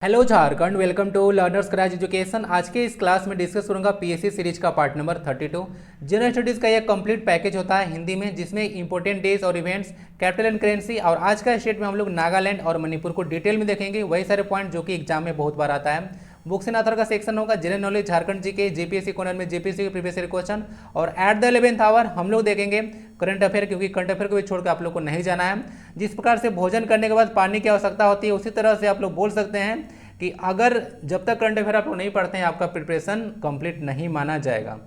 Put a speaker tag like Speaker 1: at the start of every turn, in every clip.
Speaker 1: Hello Jharkhand, welcome to learners crash education. आज के इस क्लास में डिस्कस करूंगा पीएससी सीरीज का पार्ट नंबर 32। जनरल स्टडीज़ का यह कंप्लीट पैकेज होता है हिंदी में, जिसमें इंपॉर्टेंट डेज और इवेंट्स, कैपिटल एंड करेंसी और आज का स्टेट में हम लोग नागालैंड और मणिपुर को डिटेल में देखेंगे। वही सारे पॉइंट जो कि एग्जाम में बहुत बार आता है। बुक्स एंड अथर का सेक्शन होगा, जनरल नॉलेज, झारखंड जी के, जेपीएससी कॉर्नर में जेपीएससी के प्रीवियस ईयर क्वेश्चन, और एट द 11th आवर हम लोग देखेंगे करंट अफेयर, क्योंकि करंट अफेयर को भी छोड़कर आप लोग को नहीं जाना है। जिस प्रकार से भोजन करने के बाद पानी की आवश्यकता होती है, उसी तरह से आप लोग बोल सकते हैं कि अगर जब तक करंट अफेयर आप लोग नहीं पढ़ते हैं, आपका प्रिपरेशन कंप्लीट नहीं माना जाएगा।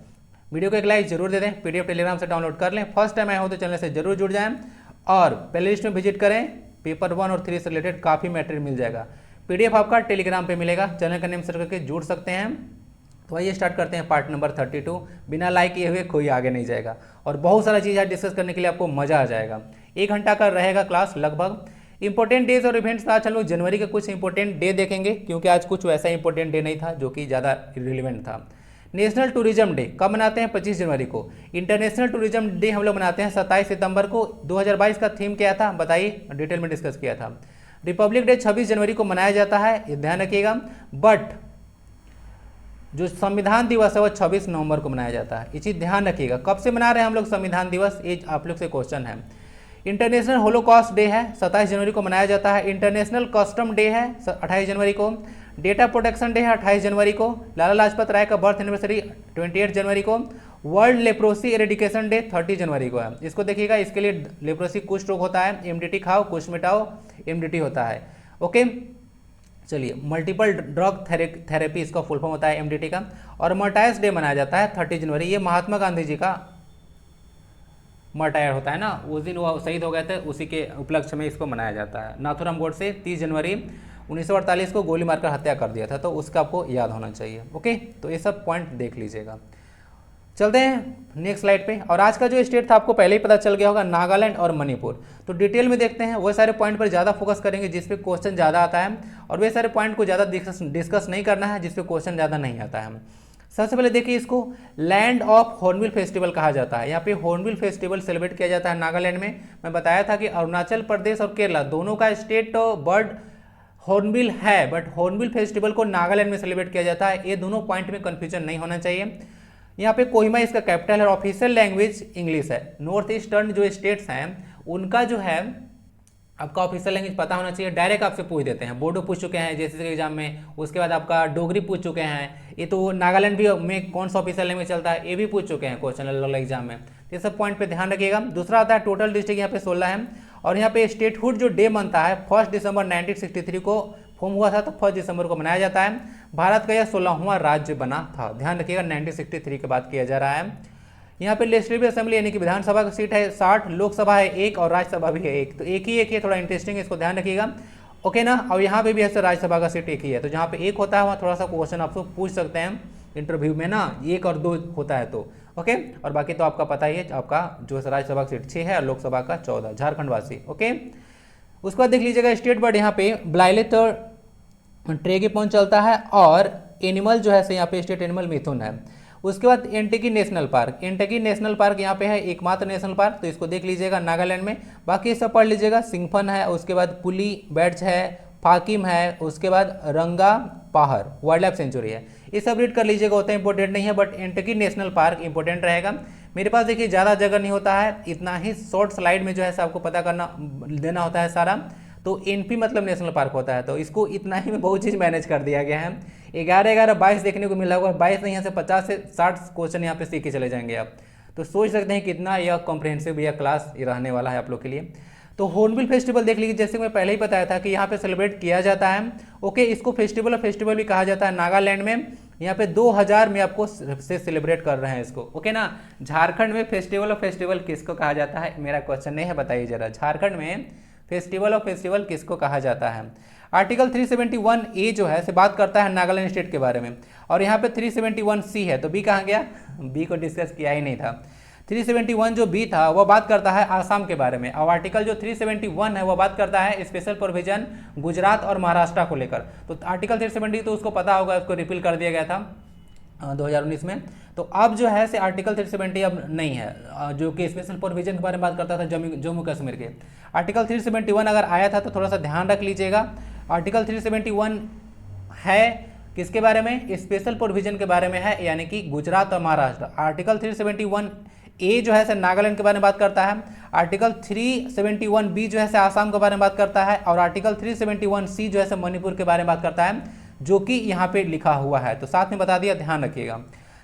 Speaker 1: वीडियो को एक लाइक जरूर दे दें, पीडीएफ टेलीग्राम से डाउनलोड कर लें। फर्स्ट टाइम आए हो तो चैनल से जरूर जुड़ जाएं और प्ले लिस्ट में विजिट करें। पेपर 1 और 3 से रिलेटेड काफ़ी मैटेरियल मिल जाएगा। पीडीएफ आपका टेलीग्राम पे मिलेगा, चैनल का नेम सर्च करके जुड़ सकते हैं। तो आइए स्टार्ट करते हैं पार्ट नंबर 32। बिना लाइक किए हुए कोई आगे नहीं जाएगा और बहुत सारा चीज़ है डिस्कस करने के लिए, आपको मजा आ जाएगा। 1 घंटा का रहेगा क्लास लगभग। इंपॉर्टेंट डेज और इवेंट्स आज हम लोग जनवरी के कुछ इंपॉर्टेंट डे देखेंगे, क्योंकि आज कुछ वैसा इंपॉर्टेंट डे नहीं था जो कि ज़्यादा रिलेवेंट था। नेशनल टूरिज्म डे कब मनाते हैं? 25 जनवरी को। इंटरनेशनल टूरिज्म डे हम लोग मनाते हैं 27 सितंबर को। 2022 का थीम क्या था बताइए, डिटेल में डिस्कस किया था। रिपब्लिक डे 26 जनवरी को मनाया जाता है, ये ध्यान रखिएगा। बट जो संविधान दिवस है वो 26 नवंबर को मनाया जाता है, ये चीज़ ध्यान रखिएगा। कब से मना रहे हैं हम लोग संविधान दिवस, ये आप लोग से क्वेश्चन है। इंटरनेशनल होलोकॉस्ट डे है, 27 जनवरी को मनाया जाता है। इंटरनेशनल कस्टम डे है 28 जनवरी को। डेटा प्रोटेक्शन डे है 28 जनवरी को। लाला लाजपत राय का बर्थ एनिवर्सरी 28 जनवरी को। वर्ल्ड लेप्रोसी एरेडिकेशन डे 30 जनवरी को है। इसको देखिएगा, इसके लिए लेप्रोसी कुष्ठ रोग होता है, एमडीटी खाओ कुष्ठ मिटाओ, एमडीटी होता है। ओके, चलिए मल्टीपल ड्रग थेरेपी इसका फुल फॉर्म होता है एमडीटी का। और मर्टायर्स डे मनाया जाता है 30 जनवरी। ये महात्मा गांधी जी का मर्टायर होता है ना, उस दिन वो शहीद हो गए थे, उसी के उपलक्ष्य में इसको मनाया जाता है। नाथुराम गोडसे 30 जनवरी 1948 को गोली मारकर हत्या कर दिया था, तो उसका आपको याद होना चाहिए। ओके, तो ये सब पॉइंट देख लीजिएगा। चलते हैं नेक्स्ट स्लाइड पे। और आज का जो स्टेट था आपको पहले ही पता चल गया होगा, नागालैंड और मणिपुर। तो डिटेल में देखते हैं, वो सारे पॉइंट पर ज़्यादा फोकस करेंगे जिस पे क्वेश्चन ज़्यादा आता है, और वे सारे पॉइंट को ज़्यादा डिस्कस नहीं करना है जिस पे क्वेश्चन ज़्यादा नहीं आता है। सबसे पहले देखिए, इसको लैंड ऑफ हॉर्नबिल फेस्टिवल कहा जाता है। यहाँ पे हॉर्नबिल फेस्टिवल सेलिब्रेट किया जाता है नागालैंड में। मैं बताया था कि अरुणाचल प्रदेश और केरला दोनों का स्टेट बर्ड हॉर्नबिल है, बट हॉर्नबिल फेस्टिवल को नागालैंड में सेलिब्रेट किया जाता है। ये दोनों पॉइंट में कंफ्यूजन नहीं होना चाहिए। यहाँ पे कोहिमा इसका कैपिटल है, ऑफिशियल लैंग्वेज इंग्लिश है। नॉर्थ ईस्टर्न जो स्टेट्स हैं उनका जो है आपका ऑफिशियल लैंग्वेज पता होना चाहिए। डायरेक्ट आपसे पूछ देते हैं, बोडो पूछ चुके हैं जैसे एग्जाम में, उसके बाद आपका डोगरी पूछ चुके हैं। ये तो नागालैंड भी में कौन सा ऑफिशियल लैंग्वेज चलता है ये भी पूछ चुके हैं क्वेश्चन अलग अलग एग्जाम में। ये सब पॉइंट पे ध्यान रखिएगा। दूसरा आता है टोटल डिस्ट्रिक्ट, यहाँ पे 16 है। और यहाँ पे स्टेटहुड जो डे बनता है 1 दिसंबर 1963 को फॉर्म हुआ था, तो 1 दिसंबर को मनाया जाता है। भारत का यह 16वां राज्य बना था, ध्यान रखिएगा 1963 की बात किया जा रहा है। यहाँ पे लेजिस्लेटिव असेंबली यानी कि विधानसभा का सीट है 60, लोकसभा है 1 और राज्यसभा भी है 1, तो एक ही है, थोड़ा इंटरेस्टिंग है, इसको ध्यान रखिएगा। ओके ना। और यहाँ पे भी ऐसे राज्यसभा का सीट 1 ही है, तो जहाँ पे 1 होता है वहाँ थोड़ा सा क्वेश्चन आपको पूछ सकते हैं इंटरव्यू में ना, 1 और 2 होता है तो। ओके, और बाकी तो आपका पता ही है, आपका जो राज्यसभा का सीट 6 है और लोकसभा का 14, झारखंड वासी। ओके, उसके बाद देख लीजिएगा स्टेट बर्ड, यहाँ पे ब्लाइलेट ट्रेगोपॉन चलता है, और एनिमल जो है यहाँ पे स्टेट एनिमल मिथुन है। उसके बाद एंटेकी नेशनल पार्क, एंटेकी नेशनल पार्क यहाँ पे है एकमात्र नेशनल पार्क, तो इसको देख लीजिएगा नागालैंड में। बाकी सब पढ़ लीजिएगा, सिंगफन है, उसके बाद पुली बैड्स है, फाकिम है, उसके बाद रंगा पहाड़ वाइल्ड लाइफ सेंचुरी है। ये सब रीड कर लीजिएगा, उतना इंपॉर्टेंट नहीं है, बट एंटेकी नेशनल पार्क इंपॉर्टेंट रहेगा। मेरे पास देखिए ज़्यादा जगह नहीं होता है, इतना ही शॉर्ट स्लाइड में जो है आपको पता करना देना होता है सारा। तो एनपी मतलब नेशनल पार्क होता है, तो इसको इतना ही में बहुत चीज़ मैनेज कर दिया गया है। 11-11-22 देखने को मिला हुआ है, 22 नहीं, यहाँ से 50 से 60 क्वेश्चन यहाँ पे सीख के चले जाएंगे आप। तो सोच सकते हैं कितना यह कॉम्प्रिहेंसिव यह क्लास रहने वाला है आप लोग के लिए। तो हॉर्नबिल फेस्टिवल देख लीजिए, जैसे मैं पहले ही बताया था कि यहाँ पे सेलिब्रेट किया जाता है। ओके, इसको फेस्टिवल भी कहा जाता है नागालैंड में। यहाँ पे 2000 में आपको से सेलिब्रेट कर रहे हैं इसको। ओके ना। झारखंड में फेस्टिवल किसको कहा जाता है, मेरा क्वेश्चन नहीं है, बताइए जरा, झारखंड में फेस्टिवल किसको कहा जाता है। आर्टिकल 371A जो है से बात करता है नागालैंड स्टेट के बारे में, और यहाँ पे 371C है, तो बी कहाँ गया, बी को डिस्कस किया ही नहीं था। 371 जो बी था वह बात करता है आसाम के बारे में, और आर्टिकल जो 371 है वह बात करता है स्पेशल प्रोविजन गुजरात और महाराष्ट्र को लेकर। तो आर्टिकल 370 तो उसको पता होगा, उसको रिपील कर दिया गया था 2019 में। तो अब जो है से आर्टिकल 370 अब नहीं है, जो कि स्पेशल प्रोविजन के बारे में बात करता था जम्मू कश्मीर के। आर्टिकल 371 अगर आया था तो थोड़ा सा ध्यान रख लीजिएगा। आर्टिकल 371 है किसके बारे में, स्पेशल प्रोविजन के बारे में है, यानी कि गुजरात और महाराष्ट्र। आर्टिकल 371 ए जो है नागालैंड के बारे में बात करता है, आर्टिकल 371 बी जो है आसाम के बारे में बात करता है, और आर्टिकल 371 सी जो है मणिपुर के बारे में बात करता है, जो कि यहाँ पे लिखा हुआ है। तो साथ में बता दिया, ध्यान रखिएगा।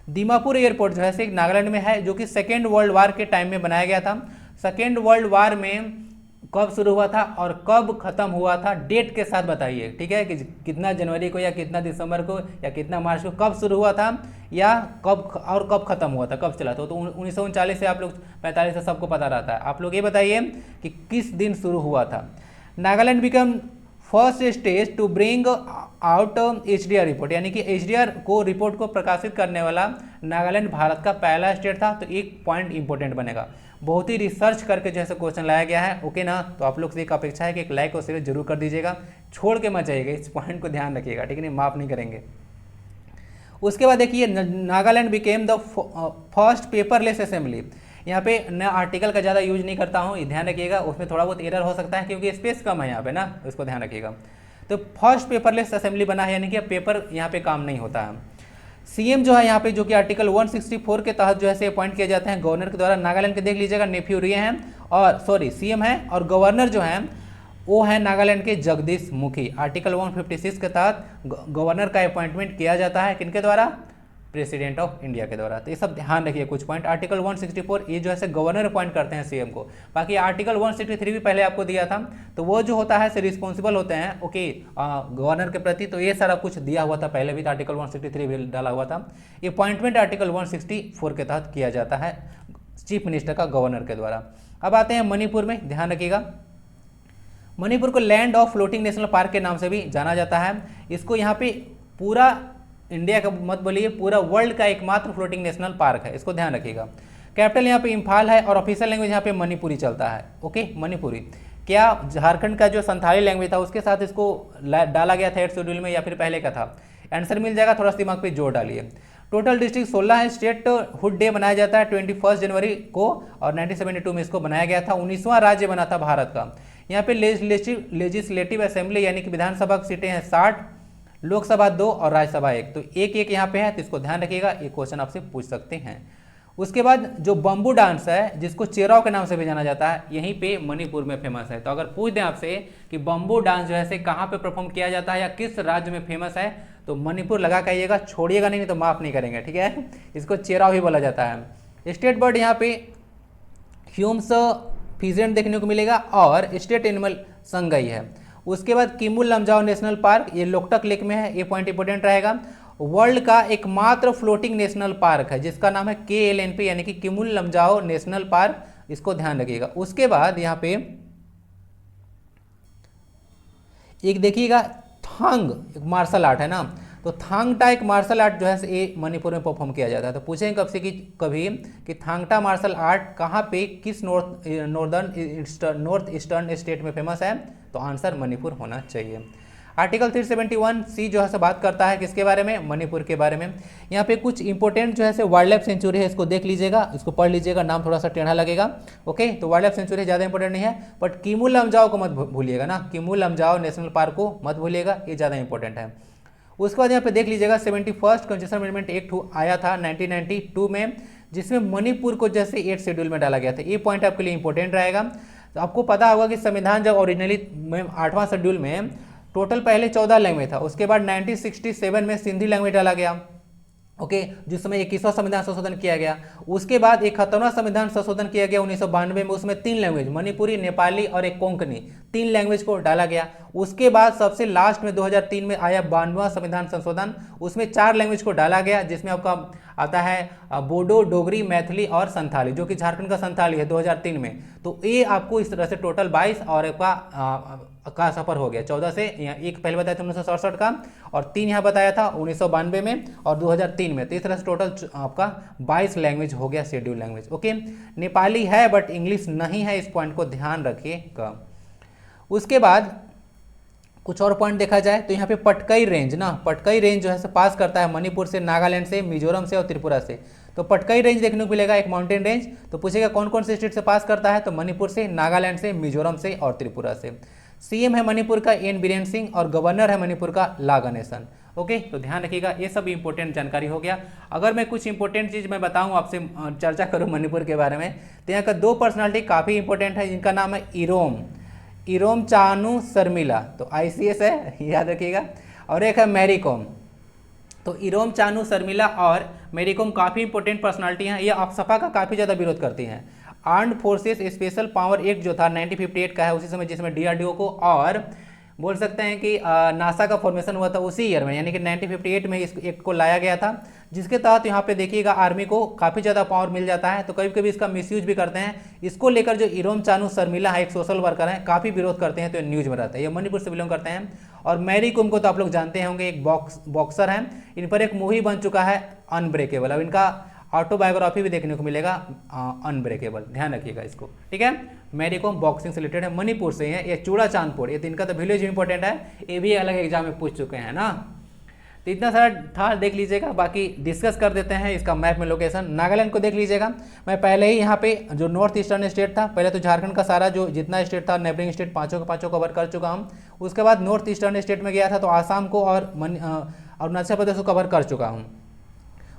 Speaker 1: दीमापुर एयरपोर्ट जो है नागालैंड में है, जो कि सेकेंड वर्ल्ड वार के टाइम में बनाया गया था। सेकेंड वर्ल्ड वार में कब शुरू हुआ था और कब खत्म हुआ था, डेट के साथ बताइए, ठीक है, कि कितना जनवरी को या कितना दिसंबर को या कितना मार्च को कब शुरू हुआ था या कब खत्म हुआ था, कब चला था। तो 1939 से आप लोग 45 से सबको पता रहता है। आप लोग ये बताइए कि किस दिन शुरू हुआ था। Nagaland become first state to bring out HDR report, यानी कि HDR को रिपोर्ट को प्रकाशित करने वाला नागालैंड भारत का पहला स्टेट था। तो एक पॉइंट इंपॉर्टेंट बनेगा, बहुत ही रिसर्च करके जैसे क्वेश्चन लाया गया है, ओके ना। तो आप लोग से एक अपेक्षा है कि एक लाइक और शेयर जरूर कर दीजिएगा, छोड़ के मत जाइएगा, इस पॉइंट को ध्यान रखिएगा, ठीक है, नहीं माफ नहीं करेंगे। उसके बाद देखिए, Nagaland became the first paperless assembly. यहाँ पे मैं आर्टिकल का ज़्यादा यूज नहीं करता हूँ, ध्यान रखिएगा, उसमें थोड़ा बहुत एरर हो सकता है क्योंकि स्पेस कम है यहाँ पे ना, उसको ध्यान रखिएगा। तो फर्स्ट पेपरलेस असेंबली बना है, यानी कि पेपर यहाँ पे काम नहीं होता है। सीएम जो है यहाँ पे, जो कि आर्टिकल 164 के तहत जो है अपॉइंट किए जाते हैं गवर्नर के द्वारा। नागालैंड के देख लीजिएगा, नेफ्यू रिये हैं, और सॉरी सीएम है, और गवर्नर जो है वो है नागालैंड के जगदीश मुखी। आर्टिकल 156 के तहत गवर्नर का अपॉइंटमेंट किया जाता है किनके द्वारा, प्रेसिडेंट ऑफ इंडिया के द्वारा। तो ये सब ध्यान रखिए कुछ पॉइंट। आर्टिकल 164 ये जो है गवर्नर अपॉइंट करते हैं सीएम को। बाकी आर्टिकल 163 भी पहले आपको दिया था, तो वो जो होता है रिस्पॉन्सिबल होते हैं ओके गवर्नर के प्रति। तो ये सारा कुछ दिया हुआ था पहले भी, तो आर्टिकल 163 भी डाला हुआ था। अपॉइंटमेंट आर्टिकल 164 के तहत किया जाता है चीफ मिनिस्टर का गवर्नर के द्वारा। अब आते हैं मणिपुर में, ध्यान रखिएगा। मणिपुर को land of floating national park के नाम से भी जाना जाता है। इसको यहाँ पे पूरा इंडिया का मत बोलिए, पूरा वर्ल्ड का एकमात्र फ्लोटिंग नेशनल पार्क है, इसको ध्यान रखिएगा। कैपिटल यहाँ पे इम्फाल है, और ऑफिशियल लैंग्वेज यहाँ पे मणिपुरी चलता है, ओके मणिपुरी। क्या झारखंड का जो संथाली लैंग्वेज था उसके साथ इसको डाला गया था 8th शेड्यूल में, या फिर पहले का था? आंसर मिल जाएगा, थोड़ा सा दिमाग पे जोर डालिए। टोटल डिस्ट्रिक्ट 16 है। स्टेट हुड डे मनाया जाता है 21 जनवरी को, और 1972 में इसको बनाया गया था। 19वां राज्य बना था भारत का। यहाँ पे लेजिस्लेटिव असेंबली यानी कि विधानसभा की सीटें हैं 60, लोकसभा 2 और राज्यसभा 1। तो एक एक यहाँ पे है, तो इसको ध्यान रखिएगा, ये क्वेश्चन आपसे पूछ सकते हैं। उसके बाद जो बम्बू डांस है, जिसको चेराव के नाम से भी जाना जाता है, यहीं पे मणिपुर में फेमस है। तो अगर पूछ दें आपसे कि बम्बू डांस जो है कहाँ पे परफॉर्म किया जाता है या किस राज्य में फेमस है, तो मणिपुर लगा के आइएगा, छोड़िएगा नहीं तो माफ नहीं करेंगे, ठीक है। इसको चेराव ही बोला जाता है। स्टेट बर्ड यहाँ पे ह्यूम्स फिजेंट देखने को मिलेगा, और स्टेट एनिमल संगई है। उसके बाद किमुल लमजाओ नेशनल पार्क, ये लोकटक लेक में है, ये पॉइंट इंपोर्टेंट रहेगा। वर्ल्ड का एकमात्र फ्लोटिंग नेशनल पार्क है जिसका नाम है KLNP यानी कि किमुल लमजाओ नेशनल पार्क, इसको ध्यान रखिएगा। उसके बाद यहाँ पे एक देखिएगा, थांग एक मार्शल आर्ट है ना, तो थांगटा एक मार्शल आर्ट जो है ये मणिपुर में परफॉर्म किया जाता है। तो पूछेंगे कब से कभी कि थांगटा मार्शल आर्ट कहाँ पे किस नॉर्थ ईस्टर्न स्टेट में फेमस है, तो आंसर मणिपुर होना चाहिए। आर्टिकल 371C जो है बात करता है किसके बारे में, मणिपुर के बारे में। यहाँ पे कुछ इंपॉर्टेंट जो है वाइल्ड लाइफ सेंचुरी है, इसको देख लीजिएगा, इसको पढ़ लीजिएगा, नाम थोड़ा सा टेढ़ा लगेगा, ओके। तो वाइल्ड लाइफ सेंचुरी ज़्यादा इंपॉर्टेंट नहीं है, बट किमुल लमजाओ को मत भूलिएगा ना, किमुल लमजाओ नेशनल पार्क को मत भूलिएगा, ये ज़्यादा इंपॉर्टेंट है। उसके बाद यहाँ पे देख लीजिएगा 71st कंसेशन अमेंडमेंट एक्ट आया था 1992 में, जिसमें मणिपुर को जैसे 8th शेड्यूल में डाला गया था। ये पॉइंट आपके लिए इंपॉर्टेंट रहेगा। तो आपको पता होगा कि संविधान जब ओरिजिनली 8वां शेड्यूल में टोटल पहले 14 लैंग्वेज था, उसके बाद 1967 में सिंधी लैंग्वेज डाला गया, ओके, जिस समय 21वां संविधान संशोधन किया गया। उसके बाद 71वां संविधान संशोधन किया गया 1992 में, उसमें 3 लैंग्वेज मणिपुरी, नेपाली और एक कोंकणी, 3 लैंग्वेज को डाला गया। उसके बाद सबसे लास्ट में 2003 में आया 92वां संविधान संशोधन, उसमें 4 लैंग्वेज को डाला गया, जिसमें आपका आता है बोडो, डोगरी, मैथिली और संथाली, जो कि झारखंड का संथाली है 2003 में। तो ये आपको इस तरह से टोटल 22 और का सफर हो गया। 14 से एक पहले बताया था 1967 का, और 3 यहाँ बताया था 1992 में और 2003 में। तो इस तरह से टोटल आपका 22 लैंग्वेज हो गया, शेड्यूल लैंग्वेज, ओके। नेपाली है बट इंग्लिश नहीं है, इस पॉइंट को ध्यान रखिएगा। उसके बाद कुछ और पॉइंट देखा जाए तो यहाँ पे पटकई रेंज ना, पटकई रेंज जो है पास करता है मणिपुर से, नागालैंड से, मिजोरम से और त्रिपुरा से। तो पटकई रेंज देखने को मिलेगा, एक माउंटेन रेंज। तो पूछेगा कौन कौन से स्टेट से पास करता है, तो मणिपुर से, नागालैंड से, मिजोरम से और त्रिपुरा से। सीएम है मणिपुर का एन बीरेन सिंह और गवर्नर है मणिपुर का ला गणेशन। ओके, तो ध्यान रखिएगा, ये सब इंपॉर्टेंट जानकारी हो गया। अगर मैं कुछ इंपॉर्टेंट चीज़ मैं बताऊं आपसे, चर्चा करूं मणिपुर के बारे में, तो यहाँ का दो पर्सनालिटी काफ़ी इंपॉर्टेंट है, जिनका नाम है इरोम चानू शर्मिला, तो ICS है, याद रखिएगा। और एक है मैरी कॉम। तो इरोम चानू शर्मिला और मैरी कॉम काफ़ी इंपॉर्टेंट पर्सनालिटी हैं। ये सपा का काफ़ी ज़्यादा विरोध करती हैं। Armed forces special power act जो था 1958 का है, उसी समय जिसमें DRDO को और बोल सकते हैं कि नासा का फॉर्मेशन हुआ था उसी ईयर में, यानी कि 1958 में इस एक्ट को लाया गया था, जिसके तहत यहाँ पे देखिएगा आर्मी को काफ़ी ज़्यादा पावर मिल जाता है। तो कभी कभी इसका मिसयूज भी करते हैं। इसको लेकर जो इरोम चानू शर्मिला है, एक सोशल वर्कर है, काफ़ी विरोध करते हैं, तो न्यूज में रहता है। ये मणिपुर से बिलोंग करते हैं। और मैरी कॉम को तो आप लोग जानते होंगे, एक बॉक्सर हैं। इन पर एक मूवी बन चुका है अनब्रेकेबल, अब इनका ऑटोबायोग्राफी भी देखने को मिलेगा अनब्रेकेबल, ध्यान रखिएगा इसको, ठीक है। मैरी कॉम बॉक्सिंग से रिलेटेड है, मणिपुर से है। ये चूड़ा चांदपुर, ये तो इनका तो विलेज इंपॉर्टेंट है, ये भी अलग एग्जाम में पूछ चुके हैं ना। तो इतना सारा था, देख लीजिएगा। बाकी डिस्कस कर देते हैं इसका मैप में लोकेशन। नागालैंड को देख लीजिएगा। मैं पहले ही यहाँ पे जो नॉर्थ ईस्टर्न स्टेट था, पहले तो झारखंड का सारा जो जितना स्टेट था, नेबरिंग स्टेट पाँचों के पाँचों कवर कर चुका हूँ। उसके बाद नॉर्थ ईस्टर्न स्टेट में गया था, तो आसाम को और अरुणाचल प्रदेश को कवर कर चुका हूँ।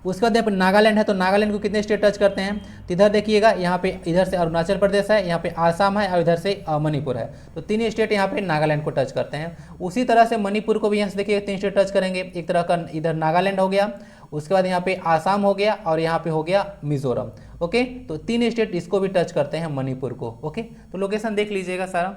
Speaker 1: उसके बाद यहाँ पर नागालैंड है, तो नागालैंड को कितने स्टेट टच करते हैं, तो इधर देखिएगा, यहाँ पे इधर से अरुणाचल प्रदेश है, यहाँ पे आसाम है और इधर से मणिपुर है। तो 3 स्टेट यहाँ पे नागालैंड को टच करते हैं। उसी तरह से मणिपुर को भी यहाँ से देखिए 3 स्टेट टच करेंगे। एक तरह का इधर नागालैंड हो गया, उसके बाद यहाँ पे आसाम हो गया और यहाँ पे हो गया मिजोरम। ओके, तो 3 स्टेट इसको भी टच करते हैं, मणिपुर को। ओके, तो लोकेशन देख लीजिएगा सारा।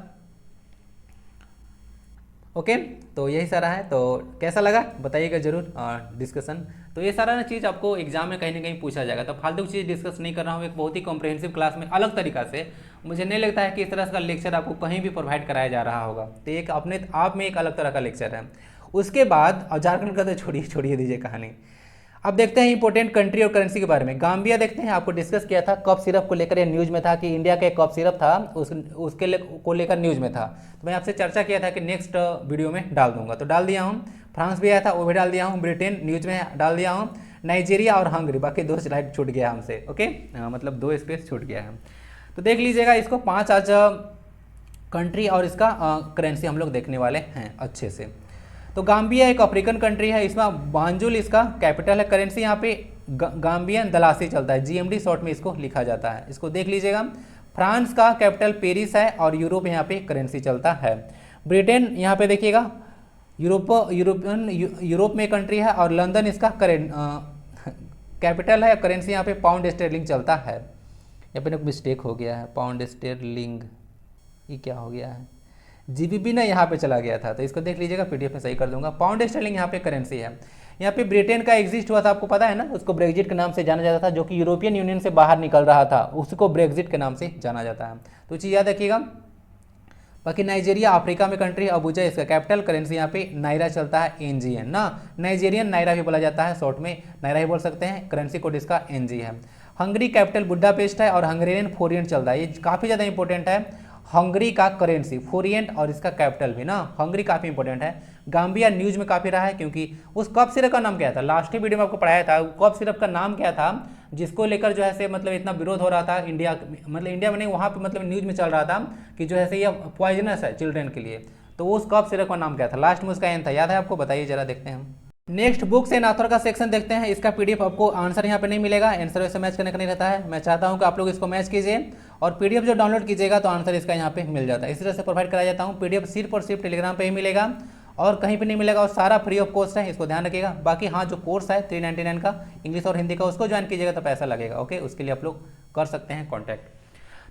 Speaker 1: ओके, तो यही सारा है। तो कैसा लगा बताइएगा जरूर डिस्कशन। तो ये सारा ना चीज़ आपको एग्जाम में कहीं ना कहीं पूछा जाएगा, तो फालतू चीज़ डिस्कस नहीं कर रहा हूँ। एक बहुत ही कॉम्प्रिहेंसिव क्लास में अलग तरीका से, मुझे नहीं लगता है कि इस तरह का लेक्चर आपको कहीं भी प्रोवाइड कराया जा रहा होगा। तो एक अपने आप में एक अलग तरह का लेक्चर है। उसके बाद और झारखंड का तो छोड़िए दीजिए कहानी। अब देखते हैं इंपॉर्टेंट कंट्री और करेंसी के बारे में। गाम्बिया देखते हैं, आपको डिस्कस किया था कप सिरप को लेकर, ये न्यूज़ में था कि इंडिया का एक कप सिरप था, उसके को लेकर न्यूज़ में था। तो मैं आपसे चर्चा किया था कि नेक्स्ट वीडियो में डाल दूंगा, तो डाल दिया हूँ। फ्रांस भी आया था, वो भी डाल दिया हूँ। ब्रिटेन न्यूज़ में डाल दिया हूँ। नाइजीरिया और हंगरी, बाकी 2 स्लाइड छूट गया हमसे। ओके, मतलब 2 स्पेस छूट गया है। तो देख लीजिएगा इसको, 5 आज कंट्री और इसका करेंसी हम लोग देखने वाले हैं अच्छे से। तो गाम्बिया एक अफ्रीकन कंट्री है, इसमें बांजुल इसका कैपिटल है। करेंसी यहाँ पे गाम्बियन दलासी चलता है, GMD शॉर्ट में इसको लिखा जाता है, इसको देख लीजिएगा। फ्रांस का कैपिटल पेरिस है और यूरोप यहाँ पे करेंसी चलता है। ब्रिटेन यहाँ पे देखिएगा यूरोप में कंट्री है और लंदन इसका कैपिटल है। करेंसी यहाँ पे पाउंड स्टेरलिंग चलता है। यहाँ पे मिस्टेक हो गया है, पाउंड स्टेरलिंग, ये क्या हो गया है, GBP ना यहाँ पे चला गया था, तो इसको देख लीजिएगा, PDF में सही कर दूंगा। पाउंड स्टर्लिंग यहाँ पे करेंसी है। यहाँ पे ब्रिटेन का एग्जिस्ट हुआ था, आपको पता है ना, उसको ब्रेग्जिट के नाम से जाना जाता था, जो कि यूरोपियन यूनियन से बाहर निकल रहा था, उसको ब्रेग्जिट के नाम से जाना जाता है, तो चीज़ याद रखिएगा। बाकी नाइजीरिया अफ्रीका में कंट्री, अबुजा इसका कैपिटल। करेंसी यहाँ पे नायरा चलता है, NGN ना, नाइजीरियन नायरा भी बोला जाता है, शॉर्ट में नायरा ही बोल सकते हैं। करेंसी कोड इसका NG है। हंगरी कैपिटल बुडापेस्ट है और हंगेरियन फोरिएंट चलता है, ये काफ़ी ज़्यादा इंपॉर्टेंट है। हंगरी का करेंसी फोरिएंट और इसका कैपिटल भी ना, हंगरी काफ़ी इंपॉर्टेंट है। गाम्बिया न्यूज़ में काफ़ी रहा है, क्योंकि उस कप सिरप का नाम क्या था, लास्ट ही वीडियो में आपको पढ़ाया था, कप सिरप का नाम क्या था, जिसको लेकर जो है से मतलब इतना विरोध हो रहा था इंडिया, मतलब इंडिया में नहीं, वहाँ पे मतलब न्यूज़ में चल रहा था कि जो है से ये पॉइजनस है चिल्ड्रेन के लिए। तो उस कप सिरप का नाम क्या था, लास्ट में उसका एन था, याद है आपको, बताइए जरा, देखते हैं हम। नेक्स्ट बुक्स एंड ऑथर का सेक्शन देखते हैं। इसका PDF आपको आंसर यहाँ पे नहीं मिलेगा, आंसर वैसे मैच करने का नहीं रहता है। मैं चाहता हूँ कि आप लोग इसको मैच कीजिए और PDF जो डाउनलोड कीजिएगा तो आंसर इसका यहाँ पे मिल जाता है। इस तरह से प्रोवाइड कराया जाता हूँ। PDF सिर्फ और सिर्फ टेलीग्राम पे ही मिलेगा और कहीं पे नहीं मिलेगा, और सारा फ्री ऑफ कॉस्ट है, इसको ध्यान रखिएगा। बाकी हाँ, जो कोर्स है 399 का इंग्लिश और हिंदी का, उसको ज्वाइन कीजिएगा तो पैसा लगेगा। ओके, उसके लिए आप लोग कर सकते हैं कॉन्टैक्ट।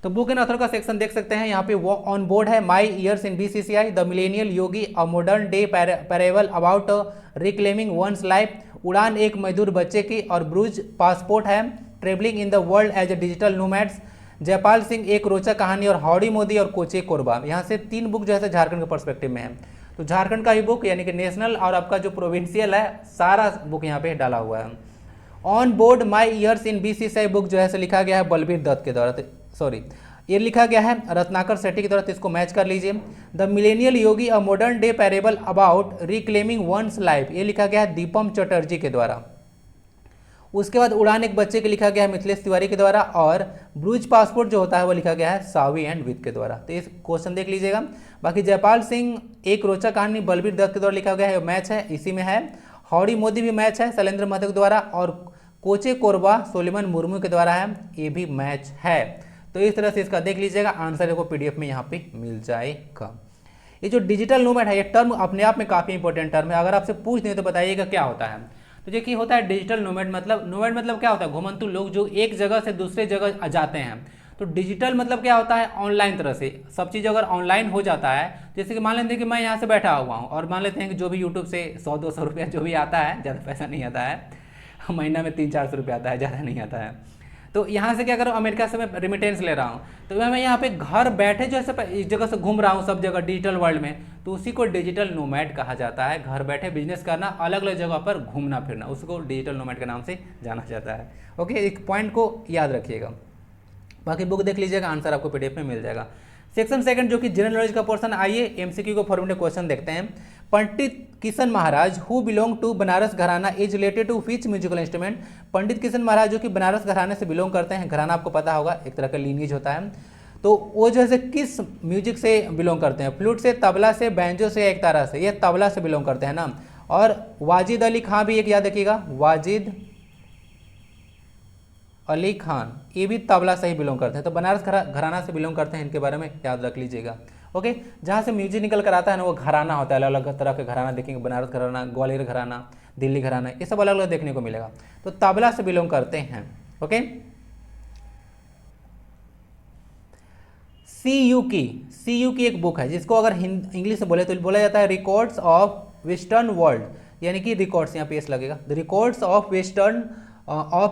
Speaker 1: तो बुक एंड ऑथर का सेक्शन देख सकते हैं, यहाँ पे ऑन बोर्ड है my years in BCCI, the millennial yogi, a modern day parable about reclaiming one's life, Udaan एक मजदूर बच्चे की, और ब्रूज पासपोर्ट है, travelling in the world as a digital nomads, Jaipal Singh एक रोचक कहानी, और हाउडी मोदी और कोचे कोरबा। यहाँ से 3 बुक जो है झारखंड के पर्सपेक्टिव में है। तो झारखंड का ही बुक यानी कि नेशनल और आपका जो प्रोविंशियल है, सारा बुक यहाँ पे डाला हुआ है। On board my years in BCCI book जो है लिखा गया है बलबीर दत्त के द्वारा, सॉरी ये लिखा गया है रत्नाकर सेठी की द्वारा, तो इसको मैच कर लीजिए। The millennial yogi, a modern day parable about reclaiming one's life, ये लिखा गया है दीपम चटर्जी के द्वारा। उसके बाद उड़ान एक बच्चे के लिखा गया है मिथिलेश तिवारी के द्वारा, और ब्रूज पासपोर्ट जो होता है वो लिखा गया है सावी एंड विद के द्वारा। तो इस क्वेश्चन देख लीजिएगा। बाकी जयपाल सिंह एक रोचक कहानी बलबीर दत्त के द्वारा लिखा गया है, मैच है इसी में है। हौड़ी मोदी भी मैच है शैलेंद्र महतो के द्वारा, और कोचे कोरबा सोलेमन मुर्मू के द्वारा है, ये भी मैच है। तो इस तरह से इसका देख लीजिएगा, आंसर को पीडीएफ में यहाँ पे मिल जाएगा। ये जो डिजिटल नोमैड है ये टर्म अपने आप में काफ़ी इंपॉर्टेंट टर्म है, अगर आपसे पूछ दें तो बताइएगा क्या होता है। तो देखिए होता है डिजिटल नोमैड मतलब क्या होता है, घुमंतु लोग जो एक जगह से दूसरे जगह जाते हैं। तो डिजिटल मतलब क्या होता है, ऑनलाइन तरह से सब चीज़ अगर ऑनलाइन हो जाता है, जैसे कि मान लेते हैं कि मैं यहाँ से बैठा हुआ हूँ और मान लेते हैं कि जो भी यूट्यूब से 100-200 रुपया जो भी आता है, ज़्यादा पैसा नहीं आता है, महीना में 300-400 रुपया आता है, ज़्यादा नहीं आता है। तो यहाँ से क्या करो, अमेरिका से मैं रिमिटेंस ले रहा हूँ, तो मैं यहाँ पे घर बैठे जो है इस जगह से घूम रहा हूँ सब जगह डिजिटल वर्ल्ड में, तो उसी को डिजिटल नोमैड कहा जाता है। घर बैठे बिजनेस करना, अलग अलग जगह पर घूमना फिरना, उसको डिजिटल नोमैड के नाम से जाना जाता है। ओके, एक पॉइंट को याद रखिएगा। बाकी बुक देख लीजिएगा, आंसर आपको पीडीएफ में मिल जाएगा। सेक्शन सेकंड जो कि जनरल नॉलेज का पोर्शन, आइए एमसीक्यू को फॉर्मेट क्वेश्चन देखते हैं। Pandit Kishan Maharaj who belong to Banaras gharana is related to which musical instrument. Pandit Kishan Maharaj जो कि बनारस घराने से बिलोंग करते हैं, घराना आपको पता होगा एक तरह का लीनिएज होता है, तो वो जो है किस म्यूजिक से बिलोंग करते हैं, फ्लूट से, तबला से, बैंजो से, एक तारा से। ये तबला से बिलोंग करते हैं ना। और वाजिद अली खान भी एक याद रखिएगा, वाजिद अली खान ये भी तबला से ही बिलोंग करते हैं, तो बनारस घराना से बिलोंग करते हैं, इनके बारे में याद रख लीजिएगा। ओके, जहाँ से म्यूजिक निकल कर आता है ना वो घराना होता है, अलग अलग तरह के घराना देखेंगे, बनारस घराना, ग्वालियर घराना, दिल्ली घराना, ये सब अलग अलग देखने को मिलेगा, तो तबला से बिलोंग करते हैं। ओके, CU की एक बुक है जिसको अगर इंग्लिश में बोले तो बोला जाता है रिकॉर्ड्स ऑफ वेस्टर्न वर्ल्ड, यानी कि रिकॉर्ड्स, यहाँ पे एस लगेगा, the records of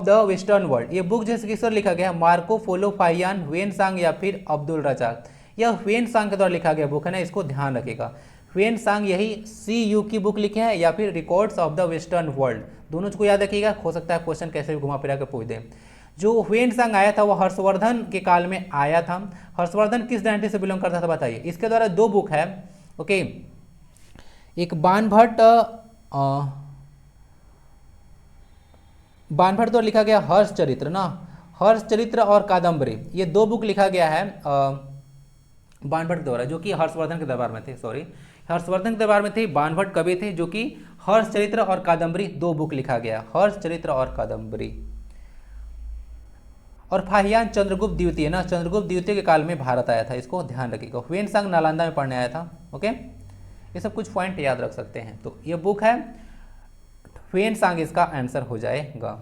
Speaker 1: the western world. ये बुक जैसे किस पर लिखा गया है, मार्को पोलो फाहियान, ह्वेन सांग या फिर अब्दुल रजाक। यह ह्वेन सांग के द्वारा लिखा गया बुक है ना, इसको ध्यान रखिएगा। ह्वेन सांग यही CU की बुक लिखे हैं, या फिर records of the western world, दोनों को याद रखिएगा। हो सकता है क्वेश्चन कैसे भी घुमा फिरा के पूछ दें। जो ह्वेन सांग आया था वो हर्षवर्धन के काल में आया था। हर्षवर्धन किस डायनेस्टी से बिलोंग करता था बताइए। इसके द्वारा दो बुक है। ओके, एक बाणभट्ट द्वारा लिखा गया हर्ष चरित्र ना, हर्ष चरित्र और कादम्बरी, ये दो बुक लिखा गया है बाणभट्ट द्वारा, जो कि हर्षवर्धन के दरबार में थे। सॉरी, हर्षवर्धन के दरबार में थे, बाणभट्ट कवि थे, जो कि हर्ष चरित्र और कादम्बरी दो बुक लिखा गया, हर्ष चरित्र और कादम्बरी। और फाहियान चंद्रगुप्त द्वितीय ना, चंद्रगुप्त द्वितीय के काल में भारत आया था, इसको ध्यान रखिएगा। ह्वेन सांग नालंदा में पढ़ने आया था। ओके, ये सब कुछ पॉइंट याद रख सकते हैं। तो ये बुक है ह्वेन सांग, इसका आंसर हो जाएगा।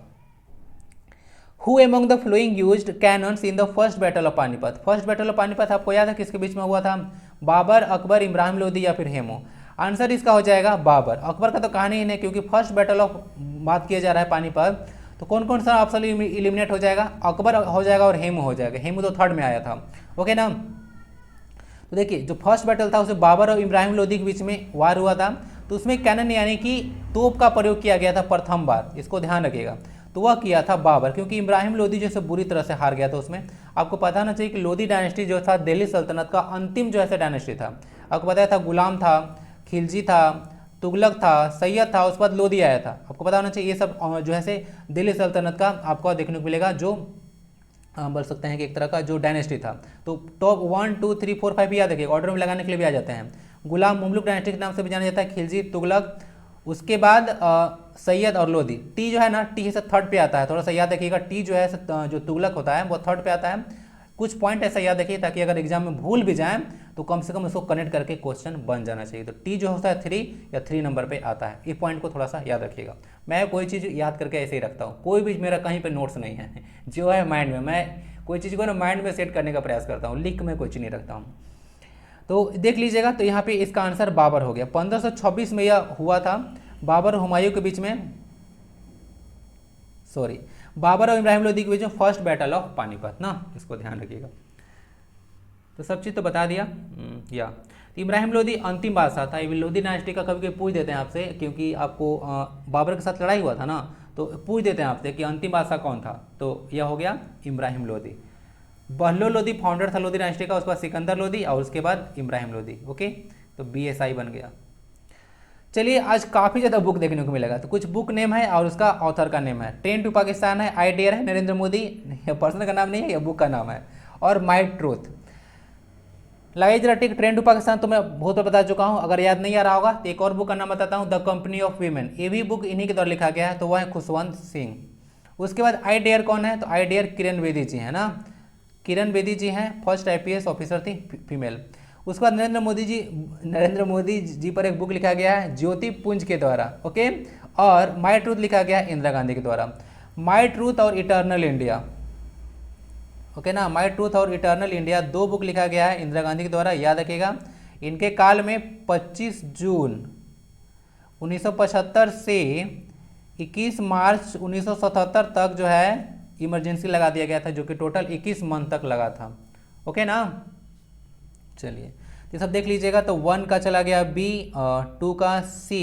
Speaker 1: Who among the flowing used cannons in the first battle of Panipat. First battle of Panipat आपको याद है किसके बीच में हुआ था, बाबर, अकबर, इब्राहिम लोदी या फिर हेमू। आंसर इसका हो जाएगा बाबर। अकबर का तो कहानी ही नहीं, क्योंकि फर्स्ट बैटल ऑफ बात किया जा रहा है पानीपत, तो कौन कौन सा ऑप्शन इलिमिनेट हो जाएगा, अकबर हो जाएगा और हेमू हो जाएगा। हेमू तो थर्ड में आया था। ओके ना, तो देखिए जो फर्स्ट बैटल था उसमें बाबर और इब्राहिम लोदी के बीच में वार हुआ था, तो उसमें कैनन यानी कि तोप का प्रयोग किया गया था प्रथम बार, इसको ध्यान रखिएगा। तो वह किया था बाबर, क्योंकि इब्राहिम लोदी जो है बुरी तरह से हार गया था उसमें। आपको पता होना चाहिए कि लोदी डायनेस्टी जो था दिल्ली सल्तनत का अंतिम जो है डायनेस्टी था। आपको बताया था गुलाम था, खिलजी था, तुगलक था, सैयद था, उसके बाद लोदी आया था। आपको पता होना चाहिए ये सब जो है से दिल्ली सल्तनत का आपको देखने को मिलेगा, जो बोल सकते हैं कि एक तरह का जो डायनेस्टी था। तो टॉप 1 2 3 4 5 याद रखिए, ऑर्डर में लगाने के लिए भी आ जाते हैं। गुलाम मुमलुक डायनेस्टी के नाम से भी जाना जाता है, खिलजी, तुगलक, उसके बाद सैयद और लोदी। टी जो है ना, टी से थर्ड पे आता है, थोड़ा सा याद रखिएगा। टी जो है जो तुगलक होता है वो थर्ड पे आता है। कुछ पॉइंट ऐसा याद रखिए ताकि अगर एग्जाम में भूल भी जाएं तो कम से कम उसको कनेक्ट करके क्वेश्चन बन जाना चाहिए। तो टी जो होता है 3 या 3 नंबर पे आता है, ये पॉइंट को थोड़ा सा याद रखिएगा। मैं कोई चीज़ याद करके ऐसे ही रखता हूँ, कोई भी मेरा कहीं पे नोट्स नहीं है, जो है माइंड में, मैं कोई चीज़ को ना माइंड में सेट करने का प्रयास करता हूँ, लिख में कोई चीज़ नहीं रखता हूँ। तो देख लीजिएगा, तो यहाँ पे इसका आंसर बाबर हो गया। 1526 में यह हुआ था, बाबर और हुमायूं के बीच में, सॉरी बाबर और इब्राहिम लोदी के बीच में फर्स्ट बैटल ऑफ पानीपत ना, इसको ध्यान रखिएगा। तो सब चीज़ तो बता दिया या। तो इब्राहिम लोदी अंतिम बादशाह था। लोदी डायनेस्टी का कभी कभी पूछ देते हैं आपसे, क्योंकि आपको बाबर के साथ लड़ाई हुआ था ना, तो पूछ देते हैं आपसे कि अंतिम बादशाह कौन था, तो यह हो गया इब्राहिम लोदी। बहलो लोदी फाउंडर था लोदी डायनेस्टी का, उसके बाद सिकंदर लोदी और उसके बाद इब्राहिम लोदी। ओके, तो BSI बन गया। चलिए आज काफ़ी ज़्यादा बुक देखने को मिलेगा, तो कुछ बुक नेम है और उसका ऑथर का नेम है। ट्रेन टू पाकिस्तान है, आई डेयर है, नरेंद्र मोदी, पर्सन का नाम नहीं है, यह बुक का नाम है, और माई ट्रूथ। लगाइए जरा टिक। ट्रेन टू पाकिस्तान तो मैं बहुत बार बता चुका हूँ, अगर याद नहीं आ रहा होगा तो एक और बुक का नाम बताता हूँ, द कंपनी ऑफ वीमेन। ये भी बुक इन्हीं के द्वारा लिखा गया है, तो वह है खुशवंत सिंह। उसके बाद आई डेयर कौन है, तो आई डेयर किरण बेदी जी है ना, किरण बेदी जी हैं, फर्स्ट IPS ऑफिसर थी फीमेल। उसके बाद नरेंद्र मोदी जी पर एक बुक लिखा गया है ज्योति पुंज के द्वारा, ओके। और माई ट्रूथ लिखा गया है इंदिरा गांधी के द्वारा। माई ट्रूथ और इटर्नल इंडिया, ओके ना, माई ट्रूथ और इटर्नल इंडिया, दो बुक लिखा गया है इंदिरा गांधी के द्वारा, याद रखिएगा। इनके काल में 25 जून 1975 से 21 मार्च 1977 तक जो है इमरजेंसी लगा दिया गया था, जो कि टोटल 21 मंथ तक लगा था, ओके ना। चलिए ये सब देख लीजिएगा। तो 1 का चला गया B, 2 का C,